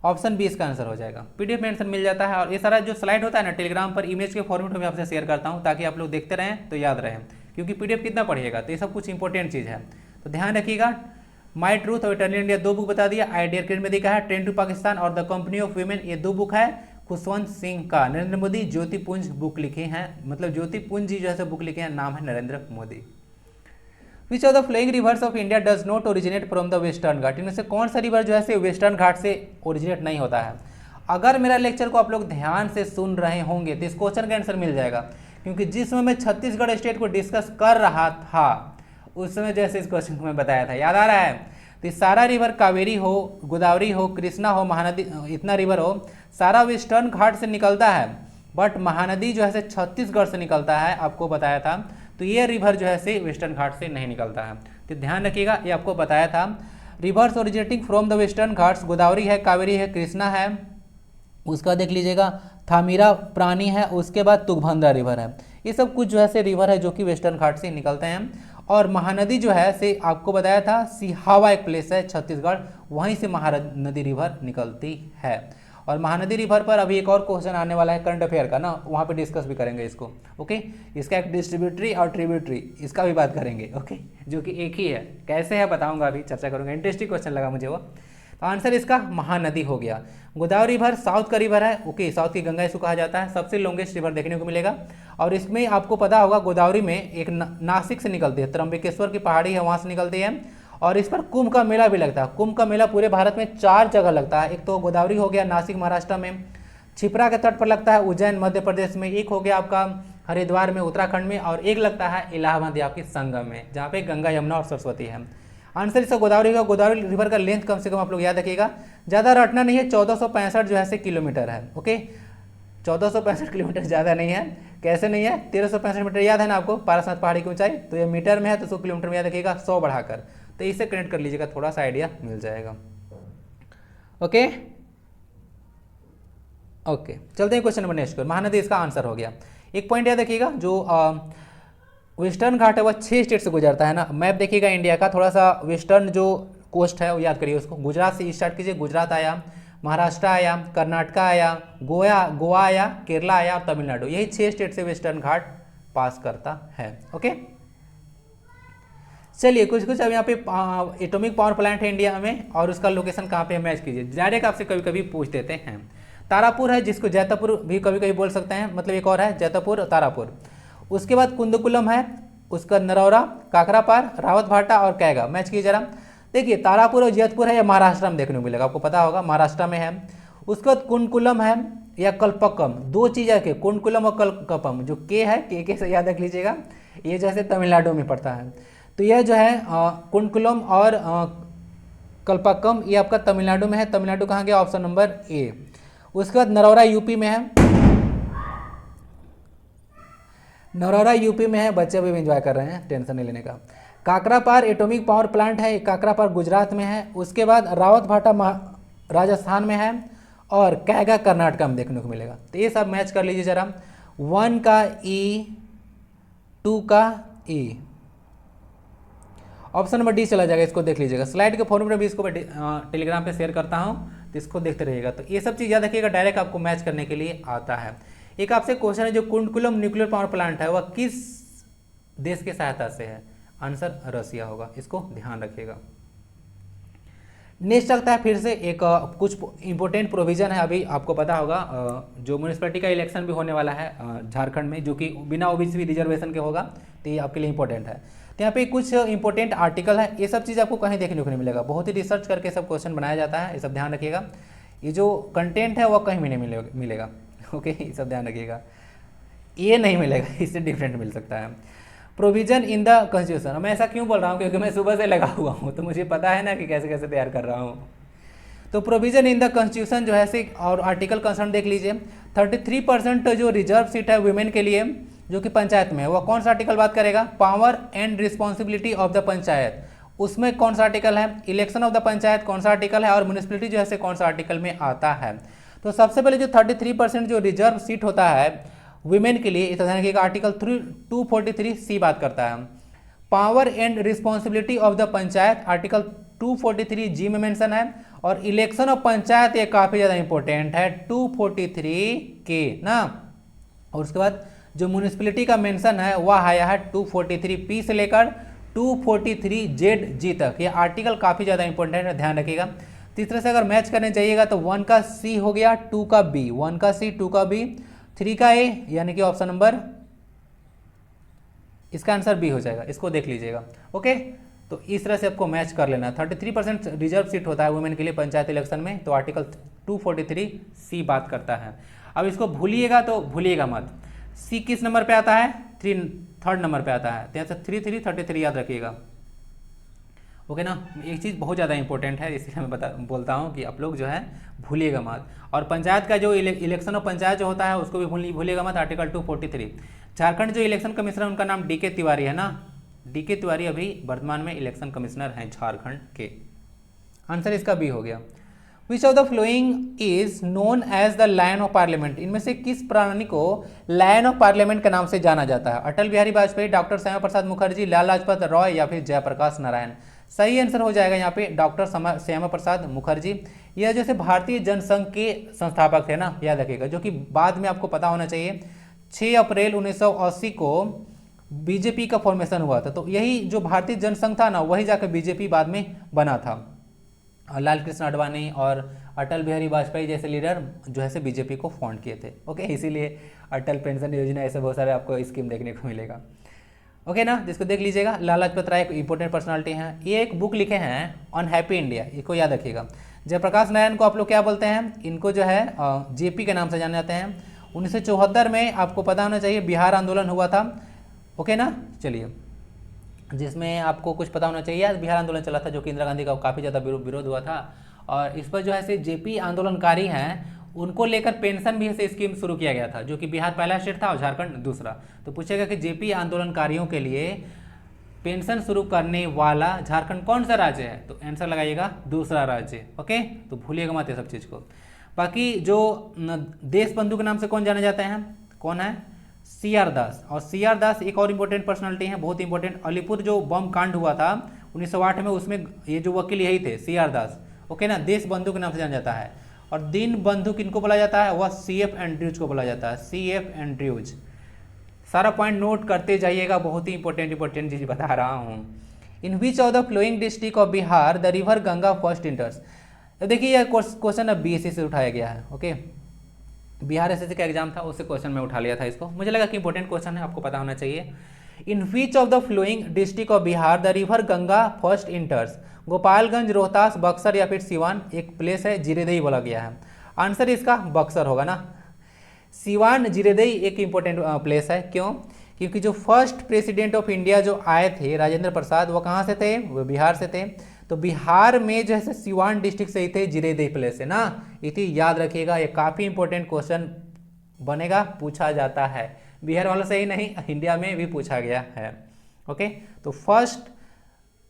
Speaker 1: ऑप्शन बी इसका आंसर हो जाएगा। PDF में आंसर मिल जाता है, और ये सारा जो स्लाइड होता है ना टेलीग्राम पर इमेज के फॉर्मेट में आपसे शेयर करता हूँ, ताकि आप लोग देखते रहें तो याद रहें, क्योंकि PDF कितना पढ़िएगा, तो ये सब कुछ इंपॉर्टेंट चीज़ है, तो ध्यान रखिएगा। माई ट्रूथ और इटर्नल इंडिया दो बुक बता दिया, आई डेयर किरण बेदी का है, ट्रेन टू पाकिस्तान और द कंपनी ऑफ वीमेन, ये दो बुक है खुशवंत सिंह का। नरेंद्र मोदी ज्योति पुंज बुक लिखे हैं, मतलब ज्योति पुंज जी जो है बुक लिखे हैं, नाम है Narendra Modi. Which of the following rivers of India does not originate from the western Ghat, इनमें से कौन सा रिवर जो है वेस्टर्न घाट से ओरिजिनेट नहीं होता है। अगर मेरा लेक्चर को आप लोग ध्यान से सुन रहे होंगे तो इस क्वेश्चन का आंसर मिल जाएगा, क्योंकि जिस समय मैं छत्तीसगढ़ स्टेट को डिस्कस कर रहा था उस समय जैसे इस क्वेश्चन को मैं बताया था, याद आ रहा है। तो सारा रिवर कावेरी हो, गोदावरी हो, कृष्णा हो, महानदी, इतना रिवर हो, सारा वेस्टर्न घाट से निकलता है, बट महानदी जो है छत्तीसगढ़ से निकलता है, आपको बताया था। तो ये रिवर जो है वेस्टर्न घाट से नहीं निकलता है, तो ध्यान रखिएगा, ये आपको बताया था। Reverse originating from the western Ghats Godavari है, कावेरी है, कृष्णा है, उसका देख लीजिएगा थामीरा प्राणी है, उसके बाद तुंगभद्रा रिवर है। ये सब कुछ जो है रिवर है जो कि वेस्टर्न घाट से निकलते हैं। और महानदी जो है से आपको बताया था सिहावा एक प्लेस है छत्तीसगढ़, वहीं से महानदी रिवर निकलती है। और महानदी रिवर पर अभी एक और क्वेश्चन आने वाला है करंट अफेयर का ना, वहाँ पे डिस्कस भी करेंगे इसको, ओके। इसका एक डिस्ट्रीब्यूटरी और ट्रिब्यूटरी, इसका भी बात करेंगे, ओके, जो कि एक ही है, कैसे है बताऊंगा, अभी चर्चा करूंगा। इंटरेस्टिंग क्वेश्चन लगा मुझे वो। तो आंसर इसका महानदी हो गया। गोदावरी रिवर साउथ का रिवर है, ओके, साउथ की गंगा इसको कहा जाता है, सबसे लॉन्गेस्ट रिवर देखने को मिलेगा। और इसमें आपको पता होगा गोदावरी में एक नासिक से निकलती है, त्र्यंबकेश्वर की पहाड़ी है वहाँ से निकलती है, और इस पर कुंभ का मेला भी लगता है। कुंभ का मेला पूरे भारत में 4 जगह लगता है, एक तो गोदावरी हो गया नासिक महाराष्ट्र में, छिपरा के तट पर लगता है उज्जैन मध्य प्रदेश में, एक हो गया आपका हरिद्वार में उत्तराखंड में, और एक लगता है इलाहाबाद आपकी संगम में, जहाँ पे गंगा यमुना और सरस्वती है। आंसर इसका गोदावरी का। गोदावरी रिवर का लेंथ कम से कम आप लोग याद रखिएगा, ज़्यादा रटना नहीं है, 1465 जो है किलोमीटर है, ओके। 1465 किलोमीटर ज़्यादा नहीं है, कैसे नहीं है, 1365 मीटर याद है ना आपको, पारासात पहाड़ी की ऊंचाई, तो ये मीटर में है तो 100 किलोमीटर में याद रखिएगा, 100 बढ़ाकर, तो इसे कनेक्ट कर लीजिएगा, थोड़ा सा आइडिया मिल जाएगा, ओके। ओके चलते हैं क्वेश्चन नंबर नेक्स्ट पर। महानदी इसका आंसर हो गया। एक पॉइंट याद रखिएगा, जो वेस्टर्न घाट है वह 6 स्टेट से गुजरता है ना। मैप देखिएगा इंडिया का, थोड़ा सा वेस्टर्न जो कोस्ट है वो याद करिए उसको। गुजरात से स्टार्ट कीजिए, गुजरात आया, महाराष्ट्र आया, कर्नाटक आया, गोवा आया, केरला आया और तमिलनाडु, यही 6 स्टेट से वेस्टर्न घाट पास करता है, ओके। चलिए कुछ अब यहाँ पे एटॉमिक पावर प्लांट है इंडिया में, और उसका लोकेशन कहाँ पे है मैच कीजिए। डायरेक्ट आपसे कभी कभी पूछ देते हैं। तारापुर है, जिसको जैतापुर भी कभी कभी बोल सकते हैं, मतलब एक और है जैतापुर और तारापुर। उसके बाद कुंदकुलम है, उसका नरौरा, काकरापार, रावत भाटा और कैगा, मैच कीजिए जरा। देखिए तारापुर और जैतपुर है, या महाराष्ट्र में देखने को मिलेगा, आपको पता होगा महाराष्ट्र में है। उसके बाद कुंडकुलम है या कल्पक्कम, दो चीज़ें के कुंडकुलम और कल्पकम, जो के है के से याद रख लीजिएगा, ये जैसे तमिलनाडु में पड़ता है। तो यह जो है कुंडकुलम और कल्पक्कम, ये आपका तमिलनाडु में है। तमिलनाडु कहाँ गया, ऑप्शन नंबर ए। उसके बाद नरौरा यूपी में है, नरौरा यूपी में है, बच्चे भी एंजॉय कर रहे हैं, टेंशन नहीं लेने का। काकरापार एटॉमिक पावर प्लांट है, काकरापार गुजरात में है। उसके बाद रावत भाटा राजस्थान में है, और कैगा कर्नाटक में देखने को मिलेगा। तो ये सब मैच कर लीजिए जरा, 1 का ई, 2 का ई, ऑप्शन नंबर डी चला जाएगा, इसको देख लीजिएगा। स्लाइड के फॉर्मेट में भी इसको टेलीग्राम पे शेयर करता हूँ, तो इसको देखते रहिएगा। तो ये सब चीज़ याद रखिएगा, डायरेक्ट आपको मैच करने के लिए आता है। एक आपसे क्वेश्चन है, जो कुंडकुलम न्यूक्लियर पावर प्लांट है वह किस देश की सहायता से है, आंसर रसिया होगा, इसको ध्यान रखिएगा। नेक्स्ट लगता है फिर से एक कुछ इंपॉर्टेंट प्रोविजन है, अभी आपको पता होगा जो म्यूनिसिपैलिटी का इलेक्शन भी होने वाला है झारखंड में, जो कि बिना ओबीसी रिजर्वेशन के होगा, तो ये आपके लिए इंपॉर्टेंट है। तो यहाँ पे कुछ इंपॉर्टेंट आर्टिकल है, ये सब चीज़ आपको कहीं देखने को नहीं मिलेगा, बहुत ही रिसर्च करके सब क्वेश्चन बनाया जाता है, ये सब ध्यान रखिएगा। ये जो कंटेंट है वो कहीं भी नहीं मिलेगा ओके, ये सब ध्यान रखिएगा, ये नहीं मिलेगा, इससे डिफरेंट मिल सकता है। प्रोविजन इन द कॉन्स्टिट्यूशन, मैं ऐसा क्यों बोल रहा हूँ क्योंकि मैं सुबह से लगा हुआ हूँ, तो मुझे पता है ना कि कैसे कैसे तैयार कर रहा हूँ। तो प्रोविजन इन द कॉन्स्टिट्यूशन जो है से, और आर्टिकल कंसर्न देख लीजिए, 33% जो रिजर्व सीट है वुमेन के लिए जो कि पंचायत में है, वह कौन सा आर्टिकल बात करेगा, power and responsibility of the panchayat, उसमें कौन सा आर्टिकल है, इलेक्शन ऑफ द पंचायत कौन सा आर्टिकल है, और म्यूनिसिपैलिटी जो है से कौन सा आर्टिकल में आता है। तो सबसे पहले जो 33% जो रिजर्व सीट होता है वुमेन के लिए, इतना ध्यान रखिएगा, आर्टिकल 243C बात करता है। Power and responsibility of the panchayat article 243G में मेंशन है, और इलेक्शन ऑफ पंचायत ये काफ़ी ज़्यादा इंपॉर्टेंट है 243K ना। और उसके बाद जो म्यूनिसिपैलिटी का मेंशन है वह आया है 243P से लेकर 243ZG तक, ये आर्टिकल काफ़ी ज़्यादा इंपॉर्टेंट है, ध्यान रखिएगा। तीसरे से अगर मैच करने चाहिएगा तो 1 का C हो गया, 2 का B, 1 का C, 2 का B, 3 का A, यानी कि ऑप्शन नंबर इसका आंसर B हो जाएगा, इसको देख लीजिएगा। ओके, तो इस तरह से आपको मैच कर लेना। 33% रिजर्व सीट होता है वुमेन के लिए पंचायत इलेक्शन में, तो आर्टिकल 243C बात करता है। अब इसको भूलिएगा तो भूलिएगा मत, C किस नंबर पे आता है, 3rd नंबर पे आता है, तो यहाँ से 33 याद रखिएगा। ओके ना, एक चीज़ बहुत ज़्यादा इंपॉर्टेंट है, इसलिए मैं बोलता हूँ कि आप लोग जो है भूलिएगा मत। और पंचायत का जो इलेक्शन ऑफ पंचायत जो होता है उसको भी भूलिएगा मत, आर्टिकल 243। झारखंड जो इलेक्शन कमिश्नर उनका नाम DK तिवारी है ना, DK तिवारी अभी वर्तमान में इलेक्शन कमिश्नर हैं झारखंड के। आंसर इसका B हो गया। Which of the following is known as the lion of parliament, इनमें से किस प्राणी को लायन ऑफ पार्लियामेंट के नाम से जाना जाता है, अटल बिहारी वाजपेयी, डॉक्टर श्यामा प्रसाद मुखर्जी, लाला लाजपत राय या फिर जयप्रकाश नारायण। सही आंसर हो जाएगा यहाँ पे डॉक्टर श्यामा प्रसाद मुखर्जी। यह जैसे भारतीय जनसंघ के संस्थापक थे ना, याद रखिएगा, जो कि बाद में आपको पता होना चाहिए 6 अप्रैल 1980 को बीजेपी का फॉर्मेशन हुआ था। तो यही जो भारतीय जनसंघ था ना, वही जाकर बीजेपी बाद में बना था। लाल कृष्ण आडवाणी और अटल बिहारी वाजपेयी जैसे लीडर जो है से बीजेपी को फाउंड किए थे। ओके, इसीलिए अटल पेंशन योजना ऐसे बहुत सारे आपको स्कीम देखने को मिलेगा। ओके ना, जिसको देख लीजिएगा। लाला लाजपत राय एक इंपॉर्टेंट पर्सनालिटी हैं, ये एक बुक लिखे हैं अनहैप्पी इंडिया, इसको याद रखिएगा। जयप्रकाश नारायण को आप लोग क्या बोलते हैं, इनको जो है JP के नाम से जाने जाते हैं। 1974 में आपको पता होना चाहिए बिहार आंदोलन हुआ था। ओके ना, चलिए, जिसमें आपको कुछ पता होना चाहिए, बिहार आंदोलन चला था जो कि इंदिरा गांधी का काफ़ी ज़्यादा विरोध हुआ था, और इस पर जो है से JP आंदोलनकारी हैं, उनको लेकर पेंशन भी ऐसे स्कीम शुरू किया गया था, जो कि बिहार पहला स्टेट था और झारखंड दूसरा। तो पूछेगा कि JP आंदोलनकारियों के लिए पेंशन शुरू करने वाला झारखंड कौन सा राज्य है, तो आंसर लगाइएगा दूसरा राज्य। ओके, तो भूलिएगा मत ये सब चीज़ को। बाकी जो देश बंधु के नाम से कौन जाने जाते हैं, कौन है, CR दास। और CR दास एक और इम्पोर्टेंट पर्सनालिटी है, बहुत इंपॉर्टेंट। अलीपुर जो बम कांड हुआ था 1908 में, उसमें ये जो वकील यही थे, CR दास। ओके ना, देश बंधु के नाम से जाना जाता है। और दीन बंधु किनको बोला जाता है, वह CF एंड्रयूज को बोला जाता है, CF एंड्रयूज। सारा पॉइंट नोट करते जाइएगा, बहुत ही इंपॉर्टेंट चीज बता रहा हूँ। In which of the following district of Bihar the river Ganga first enters. देखिए यह क्वेश्चन अब BSc से उठाया गया है। ओके, बिहार SSC का एग्जाम था, उससे क्वेश्चन में उठा लिया था इसको, मुझे लगा कि इंपॉर्टेंट क्वेश्चन है, आपको पता होना चाहिए। In which of the following district of Bihar the river Ganga first enters. Gopalganj, Rohtas, Buxar या फिर सिवान। एक प्लेस है जीरेदेई बोला गया है, आंसर इसका बक्सर होगा ना। सिवान जीरेदेई एक इंपॉर्टेंट प्लेस है, क्यों, क्योंकि जो फर्स्ट प्रेसिडेंट ऑफ इंडिया जो आए थे राजेंद्र प्रसाद, वो कहाँ से थे, वो बिहार से थे। तो बिहार में जो है सिवान डिस्ट्रिक्ट से ही थे, जीरेदेई प्लेस है ना, इतनी याद रखिएगा, ये काफ़ी इंपॉर्टेंट क्वेश्चन बनेगा, पूछा जाता है, बिहार वालों से ही नहीं, इंडिया में भी पूछा गया है। ओके, तो फर्स्ट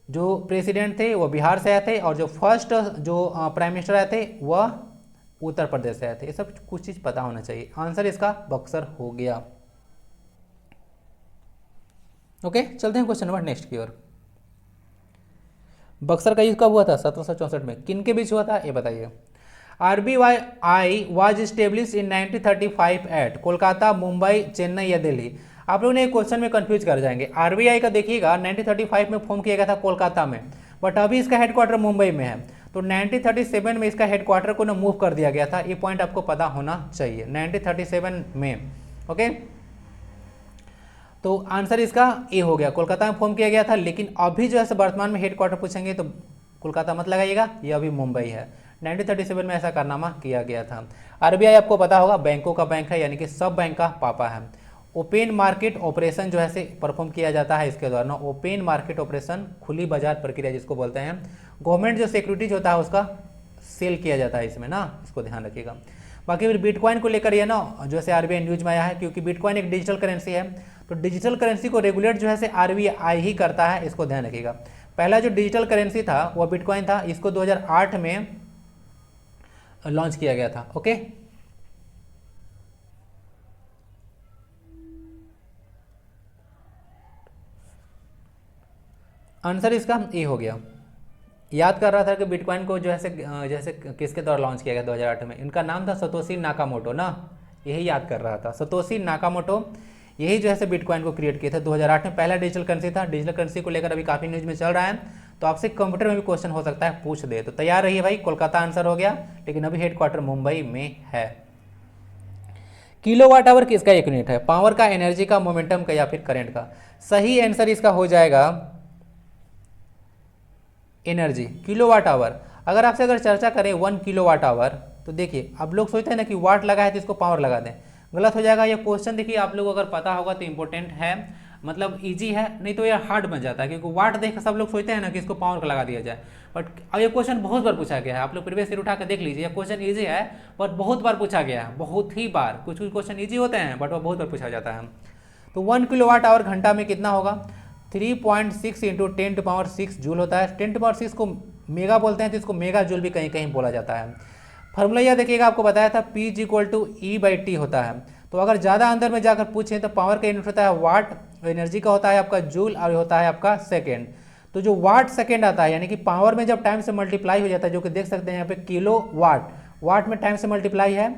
Speaker 1: जो प्रेसिडेंट थे वो बिहार से आए थे, और जो फर्स्ट जो प्राइम मिनिस्टर आए थे वह उत्तर प्रदेश से आए थे। ये सब कुछ चीज़ पता होना चाहिए, आंसर इसका बक्सर हो गया। ओके, चलते हैं क्वेश्चन नंबर नेक्स्ट की ओर। बक्सर का युद्ध कब हुआ था, 1764 में, किन के बीच हुआ था ये बताइए। RBI was establish in 1935 at Kolkata, Mumbai, Chennai या दिल्ली। आप लोग ने क्वेश्चन में कंफ्यूज कर जाएंगे। RBI का देखिएगा 1935 में फॉर्म किया गया था कोलकाता में, बट अभी इसका हेडक्वार्टर मुंबई में है। तो 1937 में इसका हेडक्वार्टर को ना मूव कर दिया गया था, ये पॉइंट आपको पता होना चाहिए 1937 में। ओके, तो आंसर इसका ए हो गया, कोलकाता में फॉर्म किया गया था। लेकिन अभी जो है वर्तमान में हेडक्वार्टर पूछेंगे तो कोलकाता मत लगाइएगा, ये अभी मुंबई है। 1937 में ऐसा कारनामा किया गया था। आरबीआई आपको पता होगा बैंकों का बैंक है, यानी कि सब बैंक का पापा है। ओपन मार्केट ऑपरेशन जो है से परफॉर्म किया जाता है इसके द्वारा। ओपन मार्केट ऑपरेशन, खुली बाजार प्रक्रिया जिसको बोलते हैं। गवर्नमेंट जो सिक्योरिटीज होता है उसका सेल किया जाता है इसमें ना, इसको ध्यान रखिएगा। बाकी फिर बिटकॉइन को लेकर ये ना जैसे आरबीआई न्यूज में आया है, क्योंकि बिटकॉइन एक डिजिटल करेंसी है, तो डिजिटल करेंसी को रेगुलेट जो है से आरबीआई ही करता है, इसको ध्यान रखिएगा। पहला जो डिजिटल करेंसी था वो बिटकॉइन था, इसको 2008 में लॉन्च किया गया था। ओके, आंसर इसका ए हो गया। याद कर रहा था कि बिटकॉइन को जो है जैसे किसके द्वारा लॉन्च किया गया 2008 में, इनका नाम था सतोशी नाकामोटो ना, यही याद कर रहा था, सतोशी नाकामोटो, यही जो है बिटकॉइन को क्रिएट किया था 2008 में। पहला डिजिटल करेंसी था। डिजिटल करेंसी को लेकर अभी काफ़ी न्यूज में चल रहा है, तो आपसे कंप्यूटर में भी क्वेश्चन हो सकता है पूछ दे, तो तैयार रहिए भाई। कोलकाता आंसर हो गया, लेकिन अभी हेडक्वार्टर मुंबई में है। किलोवाट आवर किसका एक यूनिट है? पावर का, एनर्जी का, मोमेंटम का या फिर करंट का? सही आंसर इसका हो जाएगा एनर्जी, किलोवाट आवर। अगर आपसे चर्चा करें 1 किलोवाट आवर, तो देखिए अब लोग सोचते हैं ना कि वाट लगा है तो इसको पावर लगा दें, गलत हो जाएगा ये क्वेश्चन। देखिए आप लोग अगर पता होगा तो इंपॉर्टेंट है, मतलब इजी है, नहीं तो ये हार्ड बन जाता है, क्योंकि वाट देख सब लोग सोचते हैं ना कि इसको पावर का लगा दिया जाए। बट ये क्वेश्चन बहुत बार पूछा गया है, आप लोग प्रीवियस ईयर उठा कर देख लीजिए, क्वेश्चन ईजी है बट बहुत बार पूछा गया है, बहुत ही बार। कुछ कुछ क्वेश्चन ईजी होते हैं बट वो बहुत बार पूछा जाता है। तो 1 किलोवाट आवर घंटा में कितना होगा? 3.6 इंटू 10⁻6 जूल होता है। 10⁻6 को मेगा बोलते हैं, तो इसको मेगा जूल भी कहीं कहीं बोला जाता है। फॉर्मूला यह देखिएगा, आपको बताया था P = E/T होता है। तो अगर ज़्यादा अंदर में जाकर पूछें तो पावर का यूनिट होता है वाट, एनर्जी का होता है आपका जूल, और होता है आपका सेकेंड। तो जो वाट सेकेंड आता है, यानी कि पावर में जब टाइम से मल्टीप्लाई हो जाता है, जो कि देख सकते हैं यहाँ पे किलो वाट, वाट में टाइम से मल्टीप्लाई है,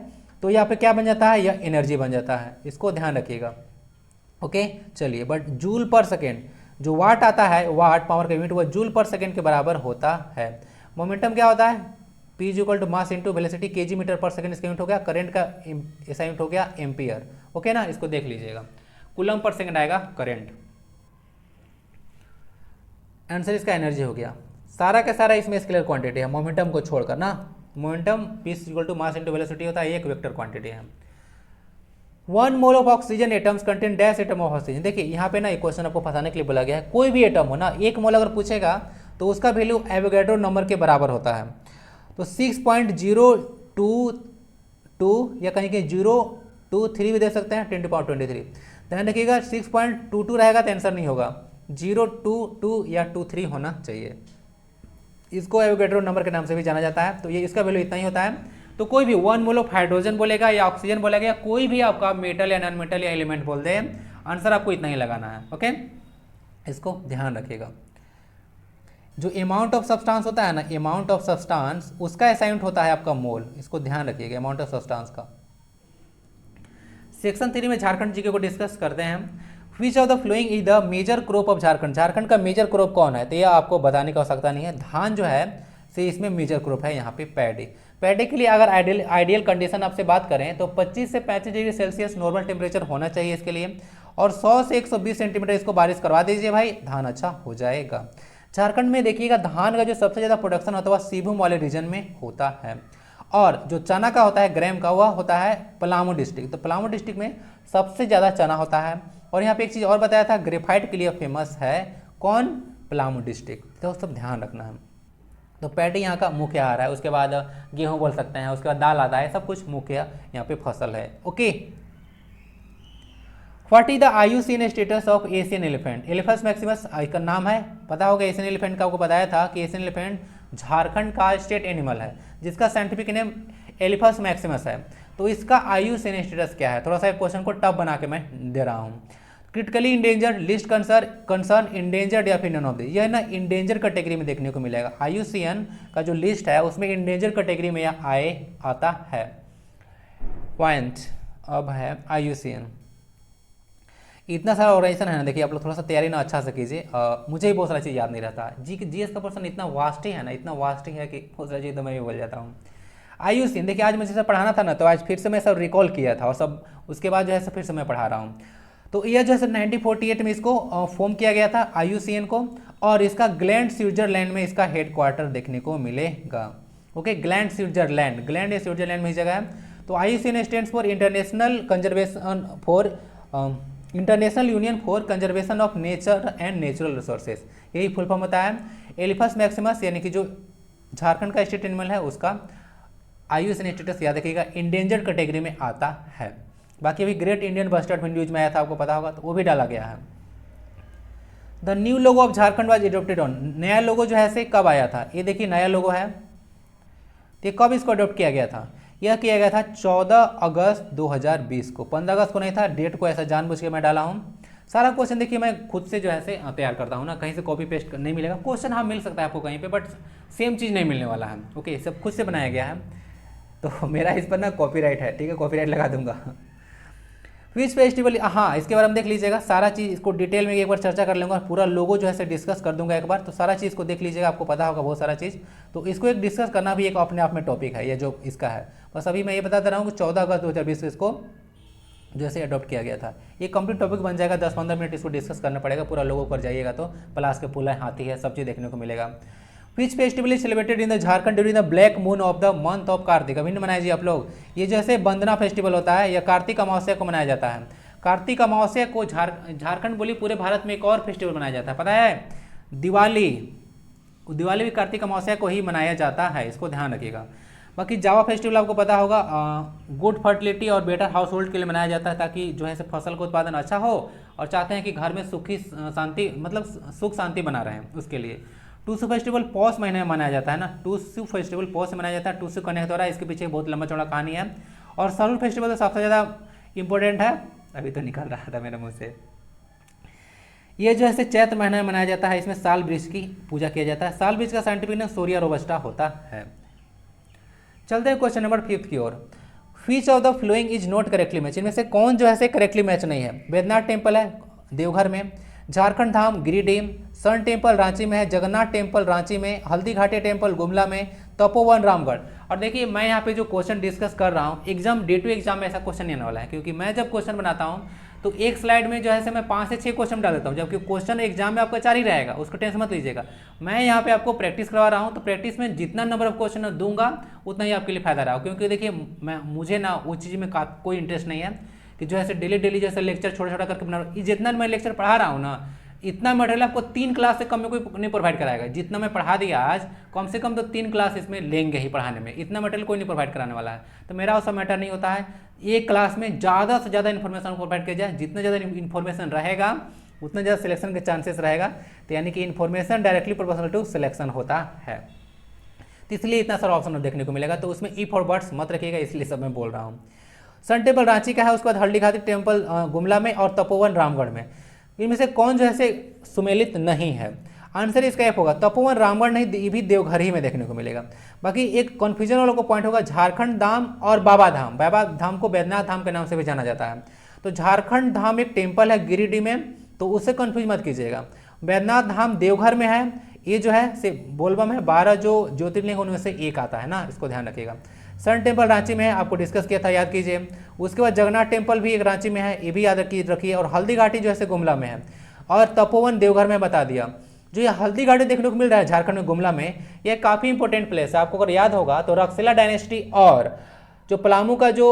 Speaker 1: तो यहाँ पे क्या बन जाता है? यह एनर्जी बन जाता है, इसको ध्यान रखिएगा। ओके, चलिए, बट जूल पर सेकेंड, जो वाट आता है, वाट पावर का यूनिट, वह जूल पर सेकेंड के बराबर होता है। मोमेंटम क्या होता है? P = mass into velocity, kg metre पर सेकंड इसका यूनिट हो गया। करंट का ऐसा यूनिट हो गया एम्पियर। ओके ना, इसको देख लीजिएगा, कूलम पर सेकंड आएगा करंट। आंसर इसका एनर्जी हो गया। सारा का सारा इसमें स्केलर क्वांटिटी है, मोमेंटम को छोड़कर ना। Momentum P = mass into velocity होता है, एक वेक्टर क्वांटिटी है। 1 mole of oxygen atoms contain dash atom of oxygen. देखिए यहाँ पे ना एक क्वेश्चन आपको फंसाने के लिए बोला गया है, कोई भी एटम हो ना, 1 मोल अगर पूछेगा तो उसका वैल्यू एवोगैड्रो नंबर के बराबर होता है। तो 6.022 या कहीं कहीं 023 भी दे सकते हैं, 10⁻23। ध्यान रखिएगा 6.22 रहेगा तो आंसर नहीं होगा, 022 या 23 होना चाहिए। इसको एवोगैड्रो नंबर के नाम से भी जाना जाता है। तो ये इसका वैल्यू इतना ही होता है। तो कोई भी 1 मोल ऑफ हाइड्रोजन बोलेगा या ऑक्सीजन बोलेगा या कोई भी आपका मेटल या नॉन मेटल या एलिमेंट बोल दे, आंसर आपको इतना ही लगाना है। ओके, इसको ध्यान रखिएगा। जो अमाउंट ऑफ सब्सटेंस होता है ना, अमाउंट ऑफ सब्सटेंस, उसका ऐसा यूनिट होता है आपका मोल, इसको ध्यान रखिएगा, अमाउंट ऑफ सब्सटेंस का। सेक्शन 3 में झारखंड जीके को डिस्कस करते हैं। Which of the following is the major crop of Jharkhand? Jharkhand का मेजर क्रॉप कौन है? तो यह आपको बताने की आवश्यकता नहीं है, धान जो है से इसमें मेजर क्रॉप है यहाँ पे पैडी। पैडी के लिए अगर आइडियल कंडीशन आपसे बात करें तो 25 से 35 डिग्री सेल्सियस नॉर्मल टेम्परेचर होना चाहिए इसके लिए, और 100 से 120 सेंटीमीटर इसको बारिश करवा दीजिए भाई, धान अच्छा हो जाएगा। झारखंड में देखिएगा धान का जो सबसे ज़्यादा प्रोडक्शन होता है वह सिंहभूम वाले रीजन में होता है, और जो चना का होता है, ग्राम का, वह होता है पलामू डिस्ट्रिक्ट। तो पलामू डिस्ट्रिक्ट में सबसे ज़्यादा चना होता है। और यहाँ पे एक चीज़ और बताया था, ग्रेफाइट के लिए फेमस है कौन? पलामू डिस्ट्रिक्ट। तो सब ध्यान रखना है। तो पैडी यहाँ का मुख्य आहार है, उसके बाद गेहूँ बोल सकते हैं, उसके बाद दाल आता है, सब कुछ मुख्य यहाँ पे फसल है। Okay, what is the IUCN status of Asian elephant? Elephants Maximus का नाम है, पता होगा। एशियन एलिफेंट का आपको बताया था कि एशियन एलिफेंट झारखंड का स्टेट एनिमल है, जिसका साइंटिफिक नेम एलिफेंट्स मैक्सिमस है। तो इसका IUCN स्टेटस क्या है? थोड़ा सा क्वेश्चन को टफ बना के मैं दे रहा हूँ। Critically endangered, list concern, endangered या फिर नन ऑफ द, यह ना इंडेंजर कैटेगरी में देखने को मिलेगा। IUCN का जो लिस्ट है उसमें इंडेंजर कैटेगरी में यह आता है। पॉइंट अब है IUCN। इतना सारा ऑर्गेनाइजेशन है ना, देखिए आप लोग थोड़ा सा तैयारी ना अच्छा से कीजिए। मुझे ही बहुत सारी चीज़ याद नहीं रहता। जीएस का पर्सन इतना वास्ट ही है ना, इतना वास्ट ही है कि बहुत सारी चीज़ तो मैं भी भूल जाता हूँ। आयुषीन, देखिए आज मुझे सब पढ़ाना था ना, तो आज फिर से मैं सब रिकॉल किया था और सब उसके बाद जो है फिर से मैं पढ़ा रहा हूँ। तो यह जो है 1948 में इसको फॉर्म किया गया था आईयूसीएन को, और इसका ग्लैंड स्विट्जरलैंड में इसका हेडक्वार्टर देखने को मिलेगा। ओके, ग्लैंड स्विट्जरलैंड, ग्लैंड या स्विट्जरलैंड में ही जगह है। तो IUCN stands for international union for conservation of nature and natural resources, यही फुल फॉर्म होता है। एलिफस मैक्सिमस यानी कि जो झारखंड का स्टेट एनिमल है उसका आईयूसीएन स्टेटस याद रखिएगा इंडेंजर्ड कैटेगरी में आता है। बाकी अभी ग्रेट इंडियन बस्टर्ड भी न्यूज में आया था, आपको पता होगा, तो वो भी डाला गया है। The new logo of Jharkhand was adopted on, नया लोगो जो है से कब आया था, ये देखिए नया लोगो है, तो कब इसको अडोप्ट किया गया था, यह किया गया था 14 अगस्त 2020 को, 15 अगस्त को नहीं था, डेट को ऐसा जानबूझ के मैं डाला हूँ। सारा क्वेश्चन देखिए मैं खुद से जो है से तैयार करता हूँ ना, कहीं से कॉपी पेस्ट नहीं मिलेगा। क्वेश्चन हाँ मिल सकता है आपको कहीं पे, बट सेम चीज़ नहीं मिलने वाला है। ओके, सब खुद से बनाया गया है, तो मेरा इस पर ना कॉपीराइट है, ठीक है, कॉपीराइट लगा दूंगा। विच फेस्टिवल, हाँ इसके बारे में देख लीजिएगा, सारा चीज़ इसको डिटेल में एक बार चर्चा कर लूँगा, पूरा लोगो जो है डिस्कस कर दूंगा एक बार, तो सारा चीज़ को देख लीजिएगा, आपको पता होगा बहुत सारा चीज़। तो इसको एक डिस्कस करना भी एक अपने आप में टॉपिक है, ये जो इसका है। बस अभी मैं ये बता दे रहा हूँ कि 14 अगस्त 2020 को इसको जैसे अडॉप्ट किया गया था। ये कंप्लीट टॉपिक बन जाएगा, 10-15 मिनट इसको डिस्कस करना पड़ेगा, पूरा लोगो पर जाइएगा तो पलाश के पुल है, हाथी है, सब चीज़ देखने को मिलेगा। Which festival is celebrated in the Jharkhand during the black moon of the month of Kartik, अभी मनाया जी आप लोग। ये जैसे वंदना फेस्टिवल होता है, यह कार्तिक अमावस्या को मनाया जाता है। कार्तिक अमावस्या को झारखंड बोली पूरे भारत में एक और फेस्टिवल मनाया जाता है, पता है, दिवाली। दिवाली भी कार्तिक अमावस्या को ही मनाया जाता है, इसको ध्यान रखिएगा। बाकी जावा फेस्टिवल आपको पता होगा, गुड फर्टिलिटी और बेटर हाउस होल्ड के लिए मनाया जाता है, ताकि जो है फसल का उत्पादन अच्छा हो, और चाहते हैं कि घर में सुखी शांति, मतलब सुख शांति बना रहे, उसके लिए। टूसू फेस्टिवल पौष महीने में मनाया जाता है ना, टूसू फेस्टिवल पौष से मनाया जाता है, टूसू कन्या द्वारा, इसके पीछे बहुत लंबा चौड़ा कहानी है। और सरहुल फेस्टिवल तो सबसे ज़्यादा इंपॉर्टेंट है, अभी तो निकल रहा था मेरे मुँह से। ये जो है चैत्र महीने में मनाया जाता है, इसमें साल वृक्ष की पूजा किया जाता है। साल वृक्ष का साइंटिफिक नेम सोरिया रोबस्टा होता है। चलते हैं क्वेश्चन नंबर 5 की ओर। Which of the following is not correctly match, इनमें से कौन जो है करेक्टली मैच नहीं है। बैद्यनाथ टेम्पल है देवघर में, झारखंड धाम गिरिडीह, सन टेम्पल रांची में है, जगन्नाथ टेम्पल रांची में, हल्दी घाटी टेम्पल गुमला में, तपोवन रामगढ़। और देखिए मैं यहाँ पे जो क्वेश्चन डिस्कस कर रहा हूँ, एग्जाम डे टू एग्जाम में ऐसा क्वेश्चन नहीं आने वाला है, क्योंकि मैं जब क्वेश्चन बनाता हूँ तो एक स्लाइड में जो है मैं 5 से 6 क्वेश्चन डाल देता हूँ, जबकि क्वेश्चन एग्जाम में आपका 4 ही रहेगा, उसको टेंशन मत लीजिएगा। मैं यहाँ पे आपको प्रैक्टिस करवा रहा हूँ, तो प्रैक्टिस में जितना नंबर ऑफ क्वेश्चन दूंगा उतना ही आपके लिए फायदा रहा, क्योंकि देखिए मुझे ना उस चीज़ में कोई इंटरेस्ट नहीं है कि जो है डेली जैसे लेक्चर छोटा छोटा करके बना रहा हूँ। जितना मैं लेक्चर पढ़ा रहा हूँ ना, इतना मटेरियल आपको 3 क्लास से कम में कोई नहीं प्रोवाइड कराएगा। जितना मैं पढ़ा दिया आज, कम से कम तो 3 क्लास इसमें लेंगे ही पढ़ाने में, इतना मटेरियल कोई नहीं प्रोवाइड कराने वाला है। तो मेरा उसका मैटर नहीं होता है, एक क्लास में ज़्यादा से ज़्यादा इन्फॉर्मेशन प्रोवाइड किया जाए, जितना ज़्यादा इन्फॉर्मेशन रहेगा उतना ज़्यादा सिलेक्शन के चांसेस रहेगा। तो यानी कि information directly proportional to selection होता है, तो इसलिए इतना सारा ऑप्शन देखने को मिलेगा। तो उसमें ई फॉर बर्ड्स मत रखिएगा, इसलिए सब मैं बोल रहा हूँ। सन टेम्पल रांची का है, उसके बाद हल्दी घाटी टेम्पल गुमला में, और तपोवन रामगढ़ में। इनमें से कौन जो है सुमेलित नहीं है, आंसर इसका एफ होगा। तपोवन रामगढ़ नहीं, ये भी देवघर ही में देखने को मिलेगा। बाकी एक कन्फ्यूजन वालों को पॉइंट होगा, झारखंड धाम और बाबा धाम। बाबा धाम को बैद्यनाथ धाम के नाम से भी जाना जाता है। तो झारखंड धाम एक टेम्पल है गिरिडीह में, तो उससे कन्फ्यूज मत कीजिएगा। बैद्यनाथ धाम देवघर में है, ये जो है से बोलबम है, 12 जो ज्योतिर्लिंग उनमें से एक आता है ना, इसको ध्यान रखिएगा। सन टेम्पल रांची में है, आपको डिस्कस किया था, याद कीजिए। उसके बाद जगन्नाथ टेम्पल भी एक रांची में है, ये भी याद रखिए। और हल्दी घाटी जो है गुमला में है, और तपोवन देवघर में बता दिया। जो ये हल्दी घाटी देखने को मिल रहा है झारखंड में गुमला में, ये काफ़ी इंपॉर्टेंट प्लेस है। आपको अगर याद होगा तो रक्सला डायनेस्टी और जो पलामू का जो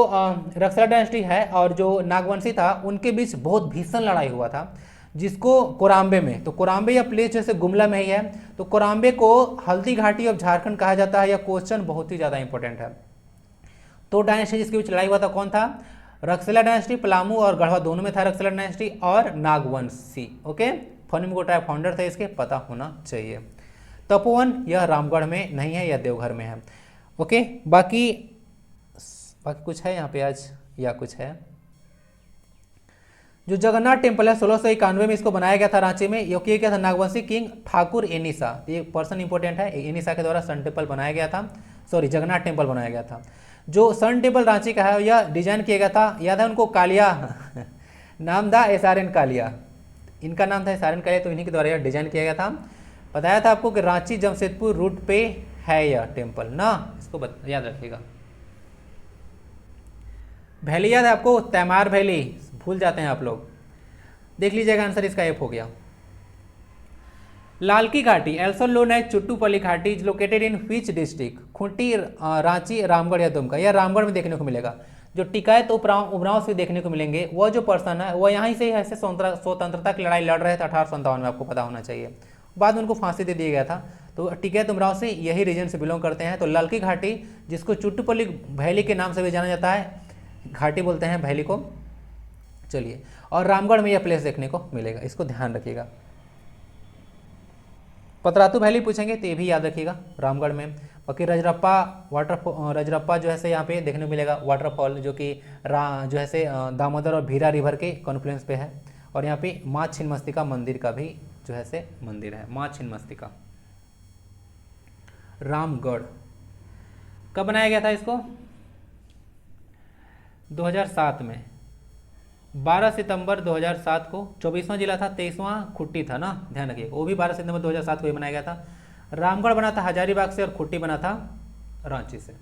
Speaker 1: रक्सला डायनेस्टी है और जो नागवंशी था, उनके बीच बहुत भीषण लड़ाई हुआ था, जिसको कोराम्बे में, तो कोराम्बे या प्लेस जैसे गुमला में ही है, तो कोराम्बे को हल्दी घाटी ऑफ झारखंड कहा जाता है। यह क्वेश्चन बहुत ही ज़्यादा इंपॉर्टेंट है। तो डायनेस्टी जिसके बीच लड़ाई हुआ था कौन था, रक्सला डायनेस्टी, पलामू और गढ़वा दोनों में था रक्सला डायनेस्टी, और नागवंशी। ओके, फनिमगोटा फाउंडर थे इसके, पता होना चाहिए। तपोवन यह रामगढ़ में नहीं है, यह देवघर में है। ओके, बाकी कुछ है यहाँ पे आज या कुछ है। जो जगन्नाथ टेम्पल है 1691 में इसको बनाया गया था रांची में, ये किया गया था नागवंशी किंग ठाकुर एनिसा। ये पर्सन इंपॉर्टेंट है, एनिसा के द्वारा सन टेम्पल बनाया गया था, सॉरी जगन्नाथ टेम्पल बनाया गया था। जो सन टेम्पल रांची का है, यह डिजाइन किया गया था, याद है उनको, कालिया नाम था SRN कालिया, इनका नाम था SRN कालिया, तो इन्हीं के द्वारा यह डिजाइन किया गया था। बताया था आपको कि रांची जमशेदपुर रूट पे है यह टेम्पल ना, इसको याद रखिएगा। वैली याद है आपको, तैमार वैली, भूल जाते हैं आप लोग, देख लीजिएगा आंसर इसका F हो गया। लालकी घाटी एल्सो नोन एज चुट्टूपल्ली घाटी is located in which district? Khunti, Ranchi, Ramgarh या दुमका? यह रामगढ़ में देखने को मिलेगा। जो टिकायत उमराव से देखने को मिलेंगे, वह जो पर्सन है वह यहाँ से ऐसे स्वतंत्रता की लड़ाई लड़ रहे थे 1857 में, आपको पता होना चाहिए। बाद में उनको फांसी दे दिया गया था। तो टिकायत उमराव से यही रीजन से बिलोंग करते हैं। तो लालकी घाटी, जिसको चुट्टूपल्ली वैली के नाम से भी जाना जाता है, घाटी बोलते हैं वैली को। चलिए, और रामगढ़ में यह प्लेस देखने को मिलेगा, इसको ध्यान रखिएगा। पतरातू वैली पूछेंगे तो ये भी याद रखिएगा, रामगढ़ में। बाकी रजरप्पा वाटरफॉल, रजरप्पा जो है से यहाँ पे देखने को मिलेगा वाटरफॉल, जो कि जो है से दामोदर और भीरा रिवर के कॉन्फ्लुएंस पे है। और यहाँ पे माँ छिन्नमस्तिका मंदिर का भी जो है से मंदिर है, माँ छिन्नमस्तिका। रामगढ़ कब बनाया गया था इसको? 2007 में, 12 सितंबर 2007 को। 24वां जिला था, 23वां खुट्टी था ना, ध्यान रखिएगा, वो भी 12 सितंबर 2007 को ही बनाया गया था। रामगढ़ बना था हजारीबाग से और खुट्टी बना था रांची से।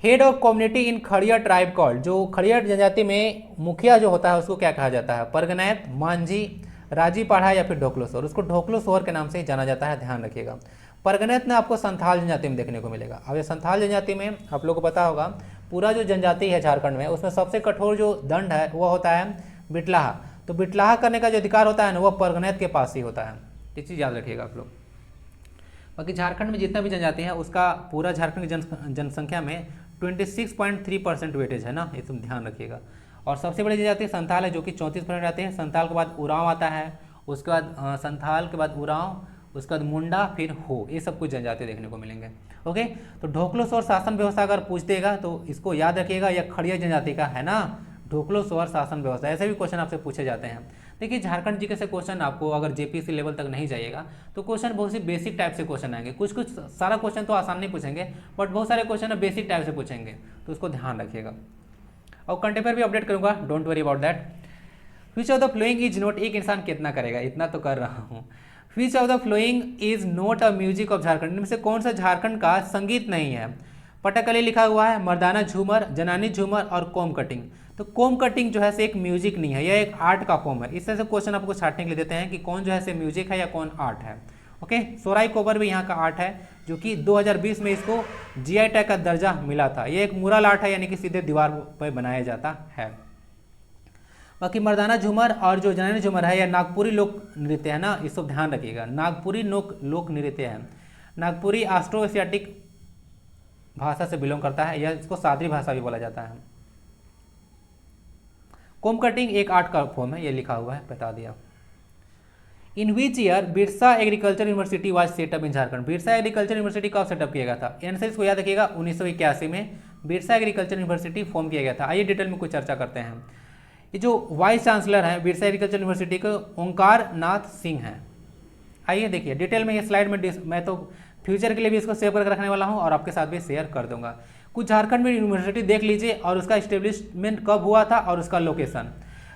Speaker 1: Head of community in Kharia tribe called, जो खड़िया जनजाति में मुखिया जो होता है उसको क्या कहा जाता है? परगनैत, मांझी, राजी पाढ़ा या फिर ढोकलो सोर? उसको ढोकलो सोर के नाम से जाना जाता है, ध्यान रखिएगा। परगनैत ने आपको संथाल जनजाति में देखने को मिलेगा। अब ये संथाल जनजाति में आप लोगों को पता होगा, पूरा जो जनजाति है झारखंड में, उसमें सबसे कठोर जो दंड है वो होता है बिटलाहा। तो बिटलाहा करने का जो अधिकार होता है ना, वो परगनैत के पास ही होता है। ये चीज़ याद रखिएगा आप लोग। बाकी झारखंड में जितना भी जनजाति है, उसका पूरा झारखंड की जनसंख्या में 26.3% वेटेज है ना, ये तुम ध्यान रखिएगा। और सबसे बड़ी जनजाति संथाल है, जो कि 34% आते हैं। संथाल के बाद उरांव आता है, उसके बाद संथाल के बाद उरांव, उसके बाद मुंडा, फिर हो, ये सब कुछ जनजाति देखने को मिलेंगे। ओके, तो ढोकलो सोर शासन व्यवस्था अगर पूछ देगा तो इसको याद रखिएगा, यह खड़िया जनजाति का है ना, ढोकलो सोर शासन व्यवस्था। ऐसे भी क्वेश्चन आपसे पूछे जाते हैं। देखिए, झारखंड जी के से क्वेश्चन आपको अगर जेपीएससी लेवल तक नहीं जाइएगा तो क्वेश्चन बहुत सी बेसिक टाइप से क्वेश्चन आएंगे। कुछ सारा क्वेश्चन तो आसान नहीं पूछेंगे, बट बहुत सारे क्वेश्चन बेसिक टाइप से पूछेंगे, तो उसको ध्यान रखिएगा। और कंटेम्पर भी अपडेट करूंगा, don't worry about that. Which of the following is note, एक इंसान कितना करेगा, इतना तो कर रहा हूँ। विच of the following is note a music of Jharkhand, इनमें से कौन सा झारखंड का संगीत नहीं है? पटाकली लिखा हुआ है, मर्दाना झूमर, जनानी झूमर और कोम कटिंग। तो कोम कटिंग जो है से एक म्यूजिक नहीं है, यह एक आर्ट का फॉर्म है। इस तरह से क्वेश्चन आपको छाटने के लिए देते हैं कि कौन जो है से म्यूजिक है या कौन आर्ट है। ओके, सोराई कोबर भी यहाँ का आर्ट है, जो कि 2020 में इसको जीआई टैग का दर्जा मिला था। यह एक मुरल आर्ट है, यानी कि सीधे दीवार पर बनाया जाता है। बाकी मर्दाना झूमर और जो जनानी झूमर है, यह नागपुरी लोक नृत्य है ना, इसको ध्यान रखिएगा। नागपुरी लोक नृत्य है, नागपुरी ऑस्ट्रो एशियाटिक भाषा से बिलोंग करता है, यह इसको सादरी भाषा भी बोला जाता है। कोम कटिंग एक आर्ट का फॉर्म है, ये लिखा हुआ है, बता दिया। In which year Birsa agriculture university was set up in Jharkhand, Birsa agriculture university कब सेटअप किया गया था? आंसर इसको याद रखिएगा, 1981 में बिरसा एग्रीकल्चर यूनिवर्सिटी फॉर्म किया गया था। आइए डिटेल में कुछ चर्चा करते हैं। ये जो वाइस चांसलर है बिरसा एग्रीकल्चर यूनिवर्सिटी के, ओंकार नाथ सिंह हैं। आइए देखिए डिटेल में, ये स्लाइड में मैं तो फ्यूचर के लिए भी इसको सेव करके रखने वाला हूँ और आपके साथ भी शेयर कर दूंगा। कुछ झारखंड में यूनिवर्सिटी देख लीजिए और उसका इस्टेब्लिशमेंट कब हुआ था और उसका लोकेशन।